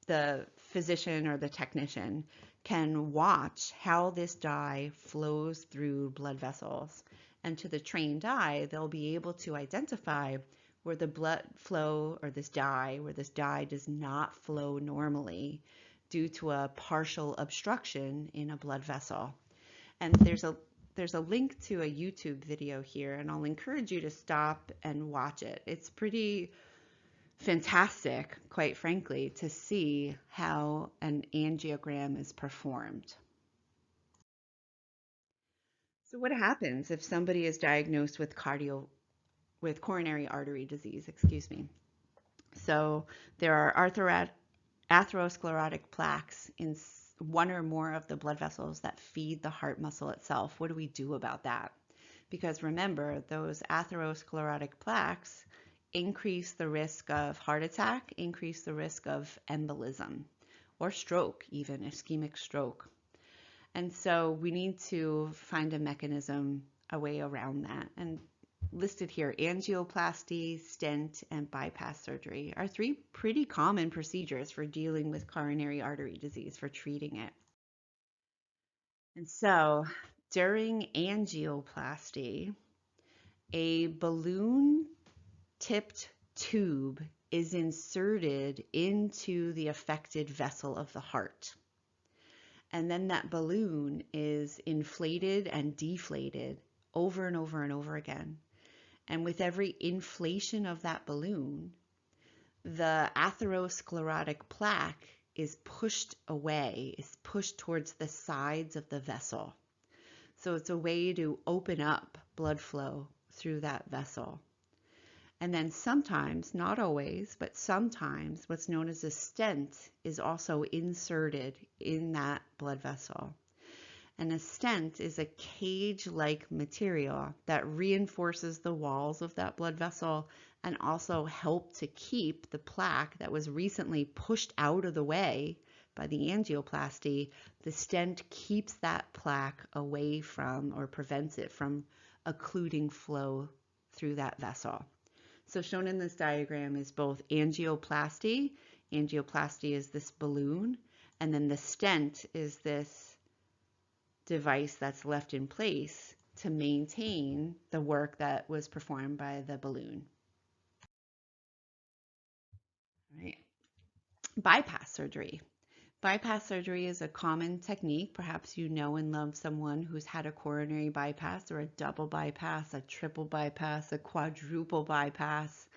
the physician or the technician can watch how this dye flows through blood vessels. And to the trained eye, they'll be able to identify where the blood flow or this dye, where this dye does not flow normally due to a partial obstruction in a blood vessel. And there's a link to a YouTube video here, and I'll encourage you to stop and watch it. It's pretty fantastic, quite frankly, to see how an angiogram is performed. So what happens if somebody is diagnosed with coronary artery disease, So there are atherosclerotic plaques in one or more of the blood vessels that feed the heart muscle itself. What do we do about that? Because remember, those atherosclerotic plaques increase the risk of heart attack, increase the risk of embolism or stroke, even ischemic stroke. And so we need to find a mechanism, a way around that. And listed here, angioplasty, stent, and bypass surgery are three pretty common procedures for dealing with coronary artery disease, for treating it. And so during angioplasty, a balloon tipped tube is inserted into the affected vessel of the heart. And then that balloon is inflated and deflated over and over and over again. And with every inflation of that balloon, the atherosclerotic plaque is pushed away, is pushed towards the sides of the vessel. So it's a way to open up blood flow through that vessel. And then sometimes, not always, but sometimes what's known as a stent is also inserted in that blood vessel. And a stent is a cage-like material that reinforces the walls of that blood vessel and also help to keep the plaque that was recently pushed out of the way by the angioplasty. The stent keeps that plaque away from, or prevents it from, occluding flow through that vessel. So shown in this diagram is both angioplasty. Angioplasty is this balloon, and then the stent is this device that's left in place to maintain the work that was performed by the balloon. All right. Bypass surgery. Bypass surgery is a common technique. Perhaps you know and love someone who's had a coronary bypass or a double bypass, a triple bypass, a quadruple bypass.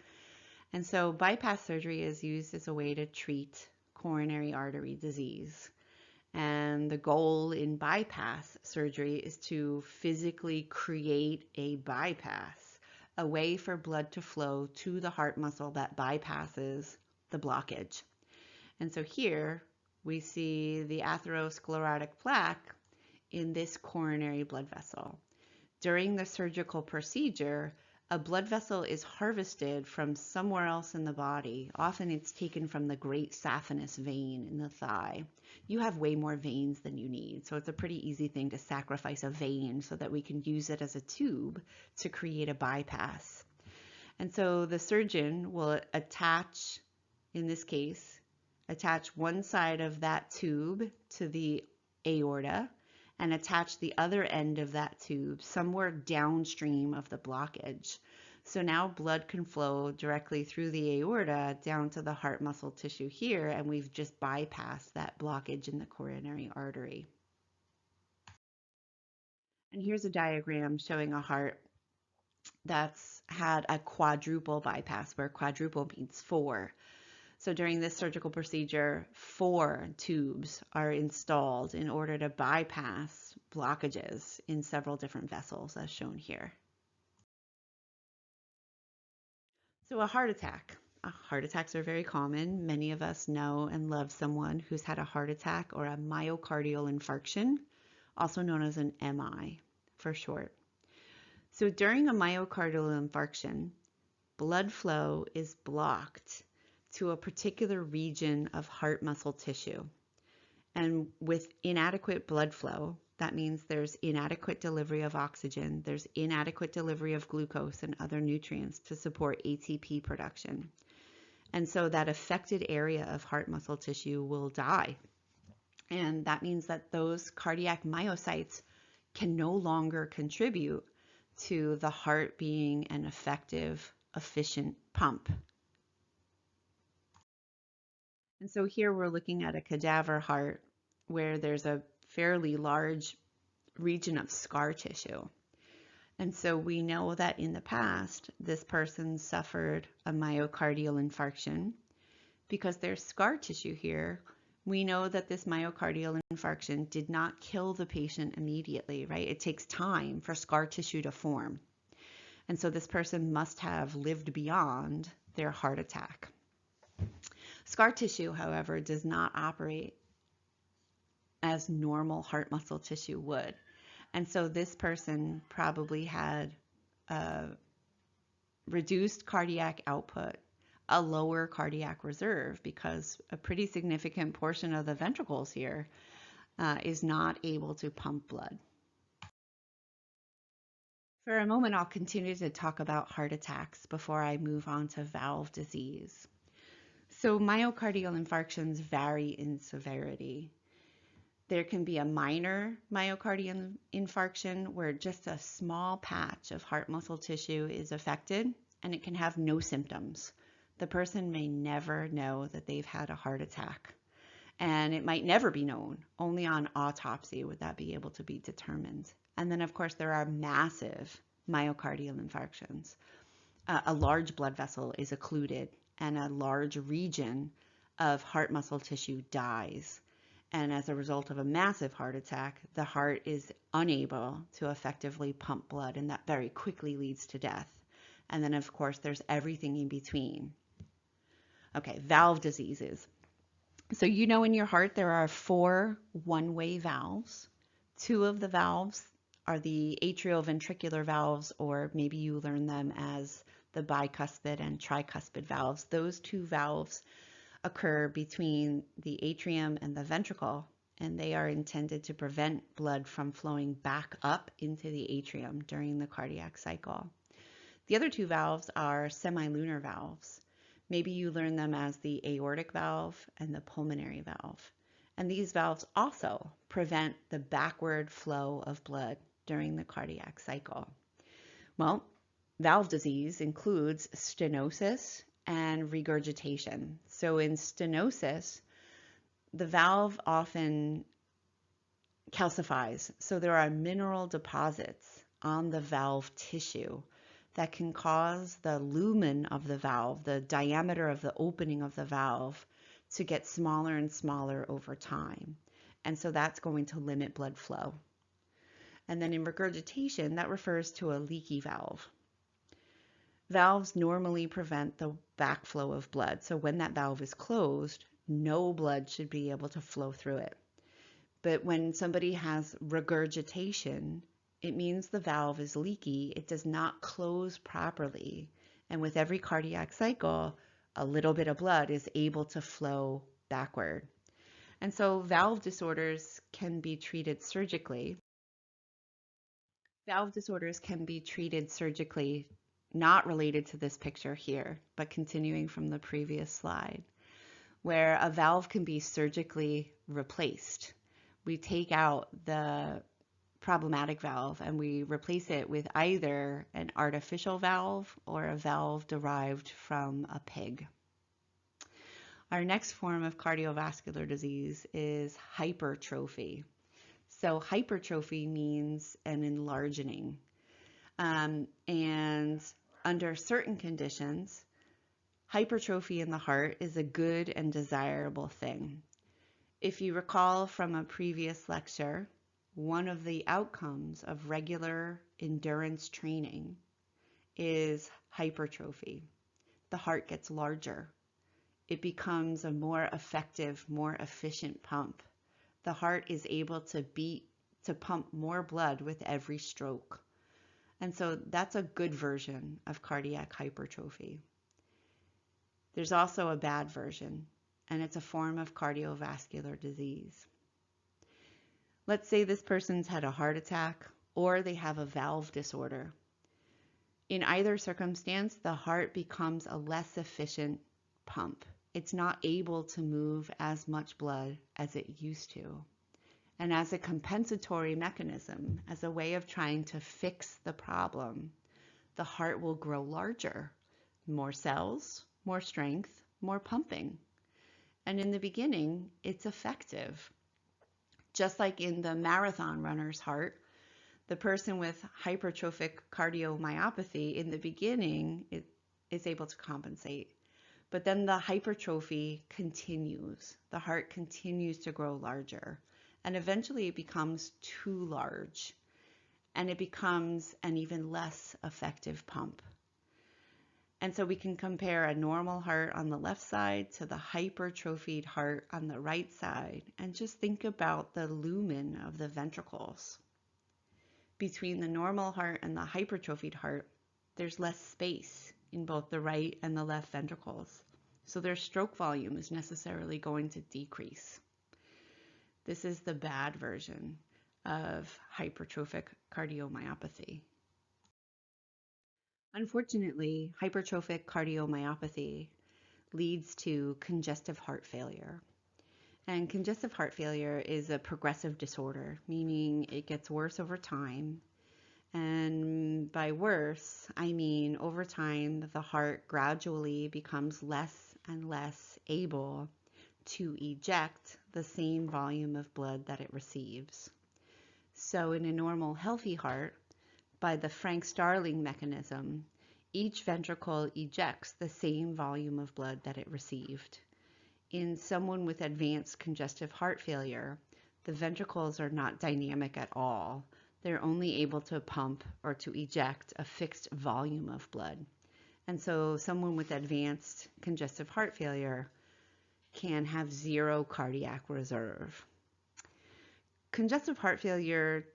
And so bypass surgery is used as a way to treat coronary artery disease. And the goal in bypass surgery is to physically create a bypass, a way for blood to flow to the heart muscle that bypasses the blockage. And so here we see the atherosclerotic plaque in this coronary blood vessel. During the surgical procedure, a blood vessel is harvested from somewhere else in the body. Often it's taken from the great saphenous vein in the thigh. You have way more veins than you need, so it's a pretty easy thing to sacrifice a vein so that we can use it as a tube to create a bypass. And so the surgeon will attach, in this case, attach one side of that tube to the aorta and attach the other end of that tube somewhere downstream of the blockage. So now blood can flow directly through the aorta down to the heart muscle tissue here, and we've just bypassed that blockage in the coronary artery. And here's a diagram showing a heart that's had a quadruple bypass, where quadruple means 4. So during this surgical procedure, 4 tubes are installed in order to bypass blockages in several different vessels, as shown here. So a heart attack. Heart attacks are very common. Many of us know and love someone who's had a heart attack or a myocardial infarction, also known as an MI for short. So during a myocardial infarction, blood flow is blocked to a particular region of heart muscle tissue. And with inadequate blood flow, that means there's inadequate delivery of oxygen, there's inadequate delivery of glucose and other nutrients to support ATP production. And so that affected area of heart muscle tissue will die. And that means that those cardiac myocytes can no longer contribute to the heart being an effective, efficient pump. And so here we're looking at a cadaver heart where there's a fairly large region of scar tissue. And so we know that in the past, this person suffered a myocardial infarction. Because there's scar tissue here, we know that this myocardial infarction did not kill the patient immediately, right? It takes time for scar tissue to form. And so this person must have lived beyond their heart attack. Scar tissue, however, does not operate as normal heart muscle tissue would. And so this person probably had a reduced cardiac output, a lower cardiac reserve, because a pretty significant portion of the ventricles here is not able to pump blood. For a moment, I'll continue to talk about heart attacks before I move on to valve disease. So myocardial infarctions vary in severity. There can be a minor myocardial infarction where just a small patch of heart muscle tissue is affected, and it can have no symptoms. The person may never know that they've had a heart attack, and it might never be known. Only on autopsy would that be able to be determined. And then, of course, there are massive myocardial infarctions. A large blood vessel is occluded, and a large region of heart muscle tissue dies. And as a result of a massive heart attack, the heart is unable to effectively pump blood, and that very quickly leads to death. And then, of course, there's everything in between. Okay, valve diseases. So you know in your heart there are 4 one-way valves. 2 of the valves are the atrioventricular valves, or maybe you learn them as the bicuspid and tricuspid valves. Those 2 valves occur between the atrium and the ventricle, and they are intended to prevent blood from flowing back up into the atrium during the cardiac cycle. The other 2 valves are semilunar valves. Maybe you learn them as the aortic valve and the pulmonary valve. And these valves also prevent the backward flow of blood during the cardiac cycle. Well, valve disease includes stenosis and regurgitation. So in stenosis, the valve often calcifies. So there are mineral deposits on the valve tissue that can cause the lumen of the valve, the diameter of the opening of the valve, to get smaller and smaller over time. And so that's going to limit blood flow. And then in regurgitation, that refers to a leaky valve. Valves normally prevent the backflow of blood. So when that valve is closed, no blood should be able to flow through it. But when somebody has regurgitation, it means the valve is leaky. It does not close properly. And with every cardiac cycle, a little bit of blood is able to flow backward. And so valve disorders can be treated surgically. Valve disorders can be treated surgically, not related to this picture here, but continuing from the previous slide, where a valve can be surgically replaced. We take out the problematic valve and we replace it with either an artificial valve or a valve derived from a pig. Our next form of cardiovascular disease is hypertrophy. So hypertrophy means an enlarging. And under certain conditions, hypertrophy in the heart is a good and desirable thing. If you recall from a previous lecture, one of the outcomes of regular endurance training is hypertrophy. The heart gets larger. It becomes a more effective, more efficient pump. The heart is able to pump more blood with every stroke. And so that's a good version of cardiac hypertrophy. There's also a bad version, and it's a form of cardiovascular disease. Let's say this person's had a heart attack or they have a valve disorder. In either circumstance, the heart becomes a less efficient pump. It's not able to move as much blood as it used to. And as a compensatory mechanism, as a way of trying to fix the problem, the heart will grow larger, more cells, more strength, more pumping. And in the beginning, it's effective. Just like in the marathon runner's heart, the person with hypertrophic cardiomyopathy in the beginning is able to compensate. But then the hypertrophy continues. The heart continues to grow larger. And eventually it becomes too large. And it becomes an even less effective pump. And so we can compare a normal heart on the left side to the hypertrophied heart on the right side. And just think about the lumen of the ventricles. Between the normal heart and the hypertrophied heart, there's less space in both the right and the left ventricles. So their stroke volume is necessarily going to decrease. This is the bad version of hypertrophic cardiomyopathy. Unfortunately, hypertrophic cardiomyopathy leads to congestive heart failure. And congestive heart failure is a progressive disorder, meaning it gets worse over time. And by worse, I mean over time, the heart gradually becomes less and less able to eject the same volume of blood that it receives. So in a normal healthy heart, by the Frank-Starling mechanism, each ventricle ejects the same volume of blood that it received. In someone with advanced congestive heart failure, the ventricles are not dynamic at all. They're only able to pump or to eject a fixed volume of blood. And so someone with advanced congestive heart failure can have zero cardiac reserve. Congestive heart failure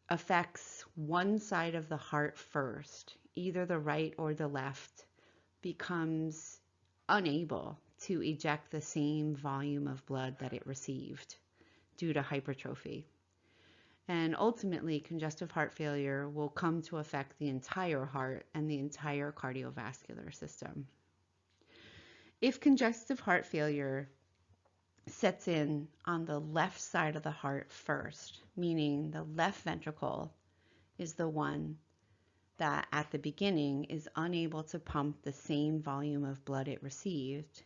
affects one side of the heart first, either the right or the left, becomes unable to eject the same volume of blood that it received due to hypertrophy. And ultimately, congestive heart failure will come to affect the entire heart and the entire cardiovascular system. If congestive heart failure sets in on the left side of the heart first, meaning the left ventricle is the one that at the beginning is unable to pump the same volume of blood it received,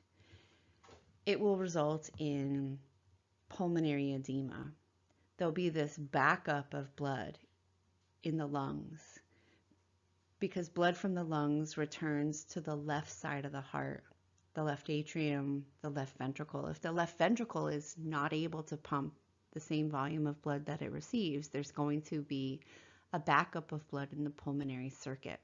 it will result in pulmonary edema. There'll be this backup of blood in the lungs because blood from the lungs returns to the left side of the heart, the left atrium, the left ventricle. If the left ventricle is not able to pump the same volume of blood that it receives, there's going to be a backup of blood in the pulmonary circuit.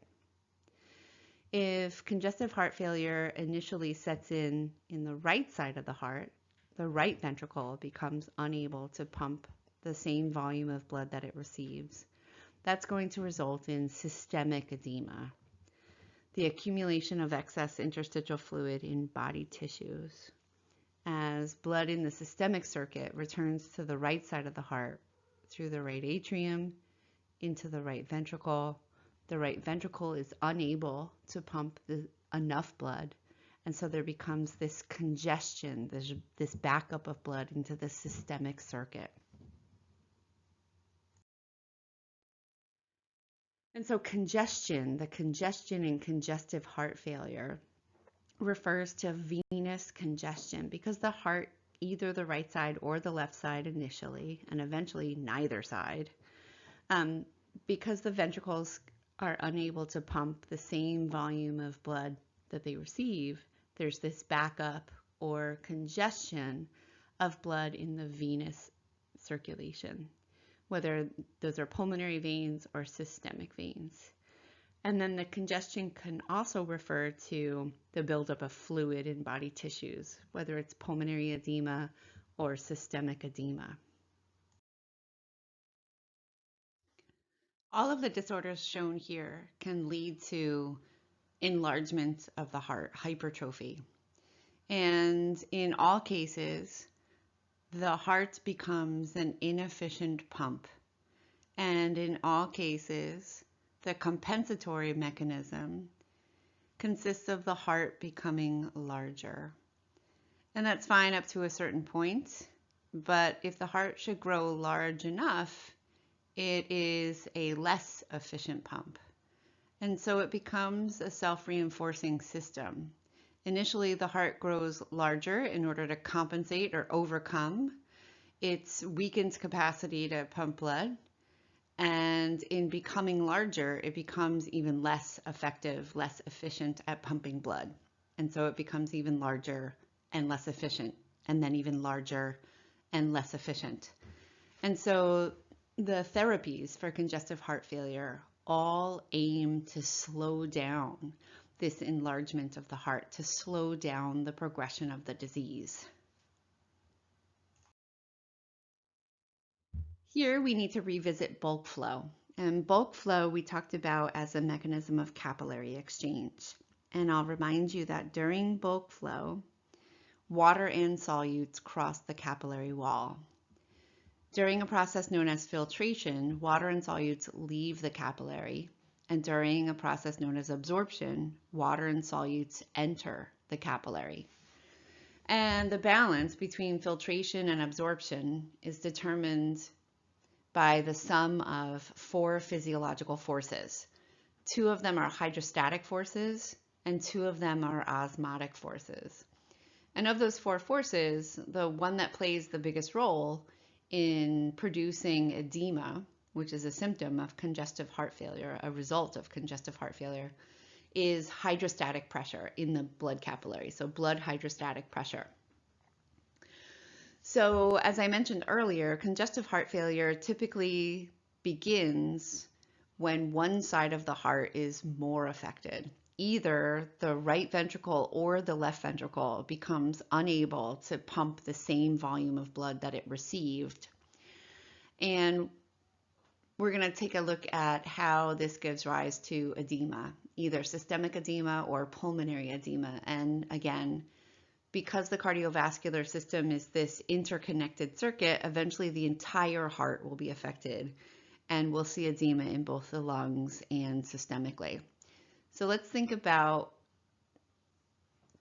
If congestive heart failure initially sets in the right side of the heart, the right ventricle becomes unable to pump the same volume of blood that it receives. That's going to result in systemic edema, the accumulation of excess interstitial fluid in body tissues. As blood in the systemic circuit returns to the right side of the heart through the right atrium into the right ventricle is unable to pump enough blood, and so there becomes this congestion, this backup of blood into the systemic circuit. And so the congestion in congestive heart failure refers to venous congestion because the heart, either the right side or the left side initially, and eventually neither side, because the ventricles are unable to pump the same volume of blood that they receive, there's this backup or congestion of blood in the venous circulation, whether those are pulmonary veins or systemic veins. And then the congestion can also refer to the buildup of fluid in body tissues, whether it's pulmonary edema or systemic edema. All of the disorders shown here can lead to enlargement of the heart, hypertrophy. And in all cases, the heart becomes an inefficient pump. And in all cases, the compensatory mechanism consists of the heart becoming larger. And that's fine up to a certain point, but if the heart should grow large enough, it is a less efficient pump. And so it becomes a self-reinforcing system. Initially, the heart grows larger in order to compensate or overcome its weakened capacity to pump blood. And in becoming larger, it becomes even less effective, less efficient at pumping blood. And so it becomes even larger and less efficient, and then even larger and less efficient. And so the therapies for congestive heart failure all aim to slow down this enlargement of the heart, to slow down the progression of the disease. Here we need to revisit bulk flow. And bulk flow we talked about as a mechanism of capillary exchange. And I'll remind you that during bulk flow, water and solutes cross the capillary wall. During a process known as filtration, water and solutes leave the capillary, and during a process known as absorption, water and solutes enter the capillary. And the balance between filtration and absorption is determined by the sum of 4 physiological forces. 2 of them are hydrostatic forces, and 2 of them are osmotic forces. And of those 4 forces, the one that plays the biggest role in producing edema, which is a symptom of congestive heart failure, a result of congestive heart failure, is hydrostatic pressure in the blood capillary, so blood hydrostatic pressure. So as I mentioned earlier, congestive heart failure typically begins when one side of the heart is more affected. Either the right ventricle or the left ventricle becomes unable to pump the same volume of blood that it received. And we're going to take a look at how this gives rise to edema, either systemic edema or pulmonary edema. And again, because the cardiovascular system is this interconnected circuit, eventually the entire heart will be affected, and we'll see edema in both the lungs and systemically. So let's think about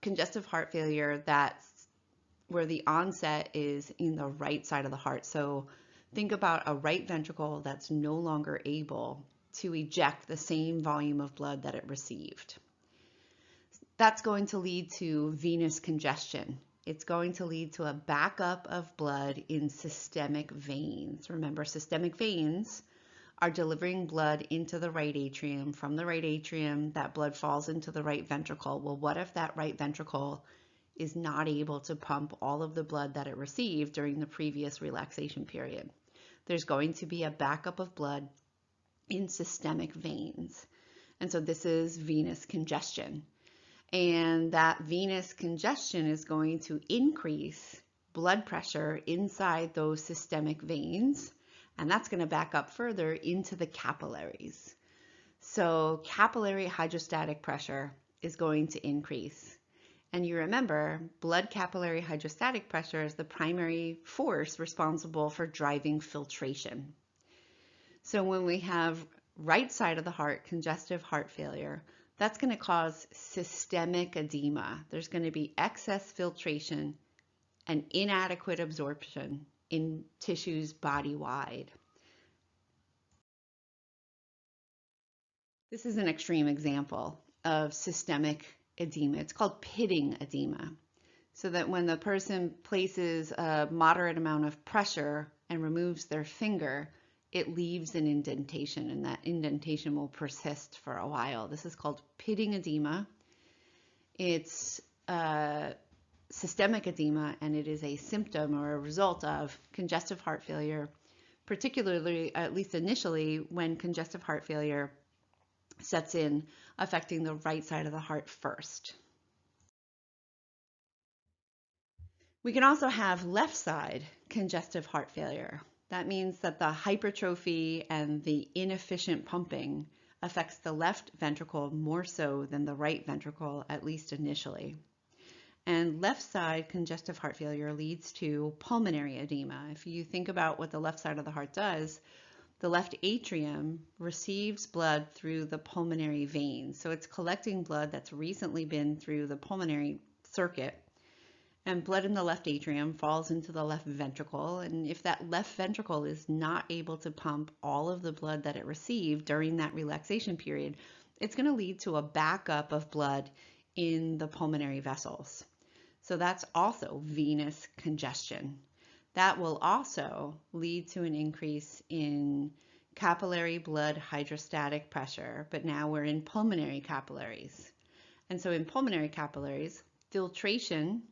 congestive heart failure that's where the onset is in the right side of the heart. So think about a right ventricle that's no longer able to eject the same volume of blood that it received. That's going to lead to venous congestion. It's going to lead to a backup of blood in systemic veins. Remember, systemic veins are delivering blood into the right atrium. From the right atrium, that blood falls into the right ventricle. Well, what if that right ventricle is not able to pump all of the blood that it received during the previous relaxation period. There's going to be a backup of blood in systemic veins. And so this is venous congestion. And that venous congestion is going to increase blood pressure inside those systemic veins, and that's going to back up further into the capillaries. So capillary hydrostatic pressure is going to increase. And you remember, blood capillary hydrostatic pressure is the primary force responsible for driving filtration. So when we have right side of the heart, congestive heart failure, that's going to cause systemic edema. There's going to be excess filtration and inadequate absorption in tissues body-wide. This is an extreme example of systemic edema. It's called pitting edema. So that when the person places a moderate amount of pressure and removes their finger, it leaves an indentation, and that indentation will persist for a while. This is called pitting edema. It's systemic edema, and it is a symptom or a result of congestive heart failure, particularly, at least initially, when congestive heart failure sets in, affecting the right side of the heart first. We can also have left side congestive heart failure. That means that the hypertrophy and the inefficient pumping affects the left ventricle more so than the right ventricle, at least initially. And left side congestive heart failure leads to pulmonary edema. If you think about what the left side of the heart does, the left atrium receives blood through the pulmonary veins. So it's collecting blood that's recently been through the pulmonary circuit, and blood in the left atrium falls into the left ventricle. And if that left ventricle is not able to pump all of the blood that it received during that relaxation period, it's going to lead to a backup of blood in the pulmonary vessels. So that's also venous congestion. That will also lead to an increase in capillary blood hydrostatic pressure, but now we're in pulmonary capillaries. And so in pulmonary capillaries, filtration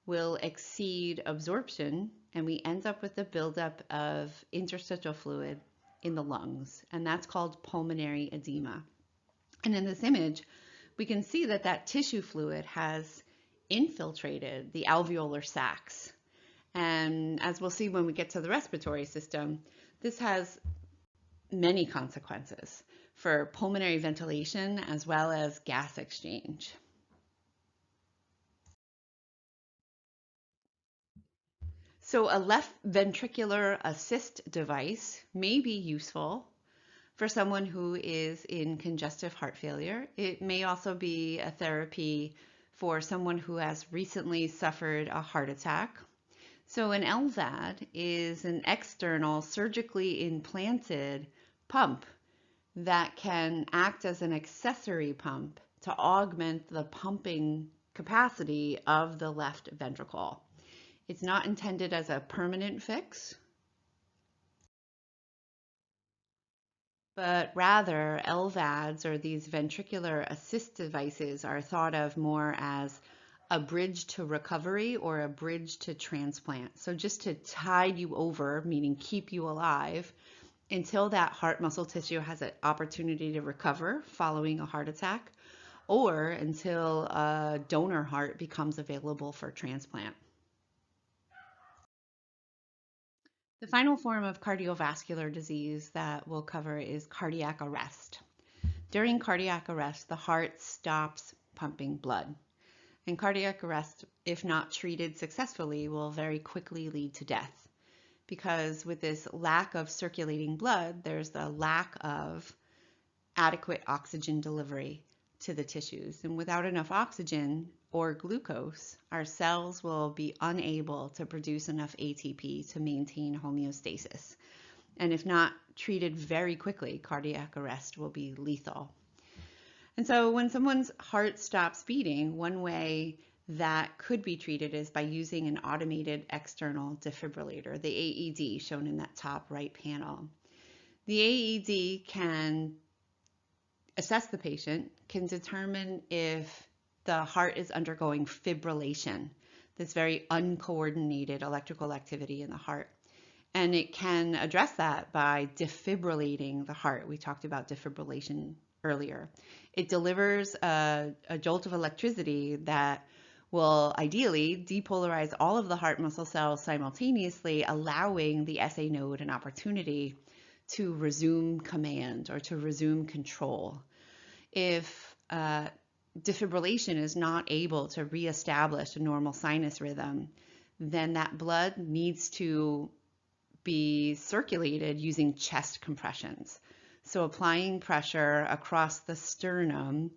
will exceed absorption, and we end up with a buildup of interstitial fluid in the lungs, and that's called pulmonary edema. And in this image, we can see that that tissue fluid has infiltrated the alveolar sacs. And as we'll see when we get to the respiratory system, this has many consequences for pulmonary ventilation as well as gas exchange. So a left ventricular assist device may be useful for someone who is in congestive heart failure. It may also be a therapy for someone who has recently suffered a heart attack. So an LVAD is an external surgically implanted pump that can act as an accessory pump to augment the pumping capacity of the left ventricle. It's not intended as a permanent fix, but rather LVADs, or these ventricular assist devices, are thought of more as a bridge to recovery or a bridge to transplant. So just to tide you over, meaning keep you alive, until that heart muscle tissue has an opportunity to recover following a heart attack, or until a donor heart becomes available for transplant. The final form of cardiovascular disease that we'll cover is cardiac arrest. During cardiac arrest, the heart stops pumping blood. And cardiac arrest, if not treated successfully, will very quickly lead to death. Because with this lack of circulating blood, there's the lack of adequate oxygen delivery to the tissues. And without enough oxygen or glucose, our cells will be unable to produce enough ATP to maintain homeostasis. And if not treated very quickly, cardiac arrest will be lethal. And so when someone's heart stops beating, one way that could be treated is by using an automated external defibrillator, the AED shown in that top right panel. The AED can assess the patient, can determine if the heart is undergoing fibrillation, this very uncoordinated electrical activity in the heart. And it can address that by defibrillating the heart. We talked about defibrillation earlier. It delivers a jolt of electricity that will ideally depolarize all of the heart muscle cells simultaneously, allowing the SA node an opportunity to resume command or to resume control. If defibrillation is not able to reestablish a normal sinus rhythm, then that blood needs to be circulated using chest compressions. So applying pressure across the sternum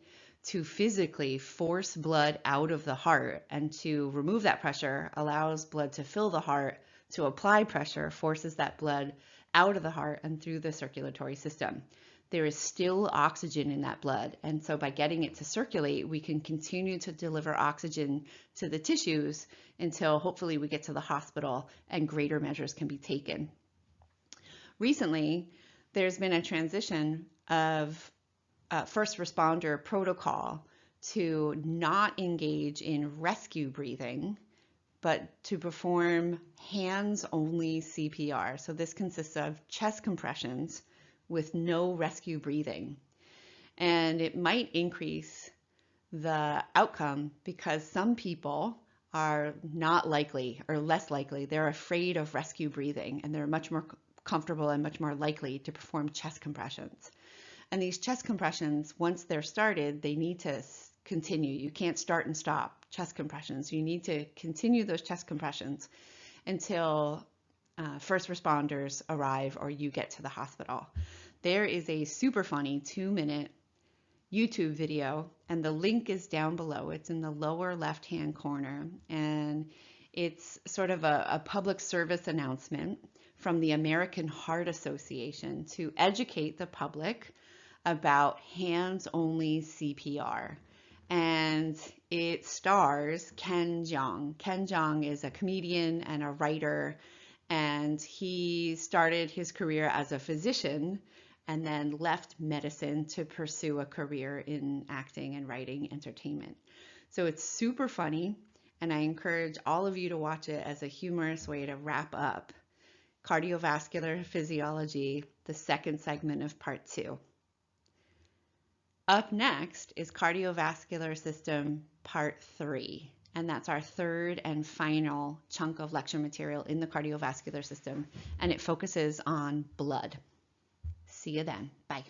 to physically force blood out of the heart, and to remove that pressure allows blood to fill the heart. To apply pressure forces that blood out of the heart and through the circulatory system. There is still oxygen in that blood, and so by getting it to circulate, we can continue to deliver oxygen to the tissues until hopefully we get to the hospital and greater measures can be taken. Recently, there's been a transition of first responder protocol to not engage in rescue breathing, but to perform hands-only CPR. So this consists of chest compressions with no rescue breathing. And it might increase the outcome because some people are not likely or less likely. They're afraid of rescue breathing, and they're much more comfortable and much more likely to perform chest compressions. And these chest compressions, once they're started, they need to continue. You can't start and stop chest compressions. You need to continue those chest compressions until first responders arrive or you get to the hospital. There is a super funny 2-minute YouTube video, and the link is down below. It's in the lower left-hand corner, and it's sort of a public service announcement from the American Heart Association to educate the public about hands-only CPR. And it stars Ken Jeong. Ken Jeong is a comedian and a writer, and he started his career as a physician and then left medicine to pursue a career in acting and writing entertainment. So it's super funny, and I encourage all of you to watch it as a humorous way to wrap up cardiovascular physiology, the second segment of part 2. Up next is cardiovascular system part 3, and that's our third and final chunk of lecture material in the cardiovascular system, and it focuses on blood. See you then. Bye.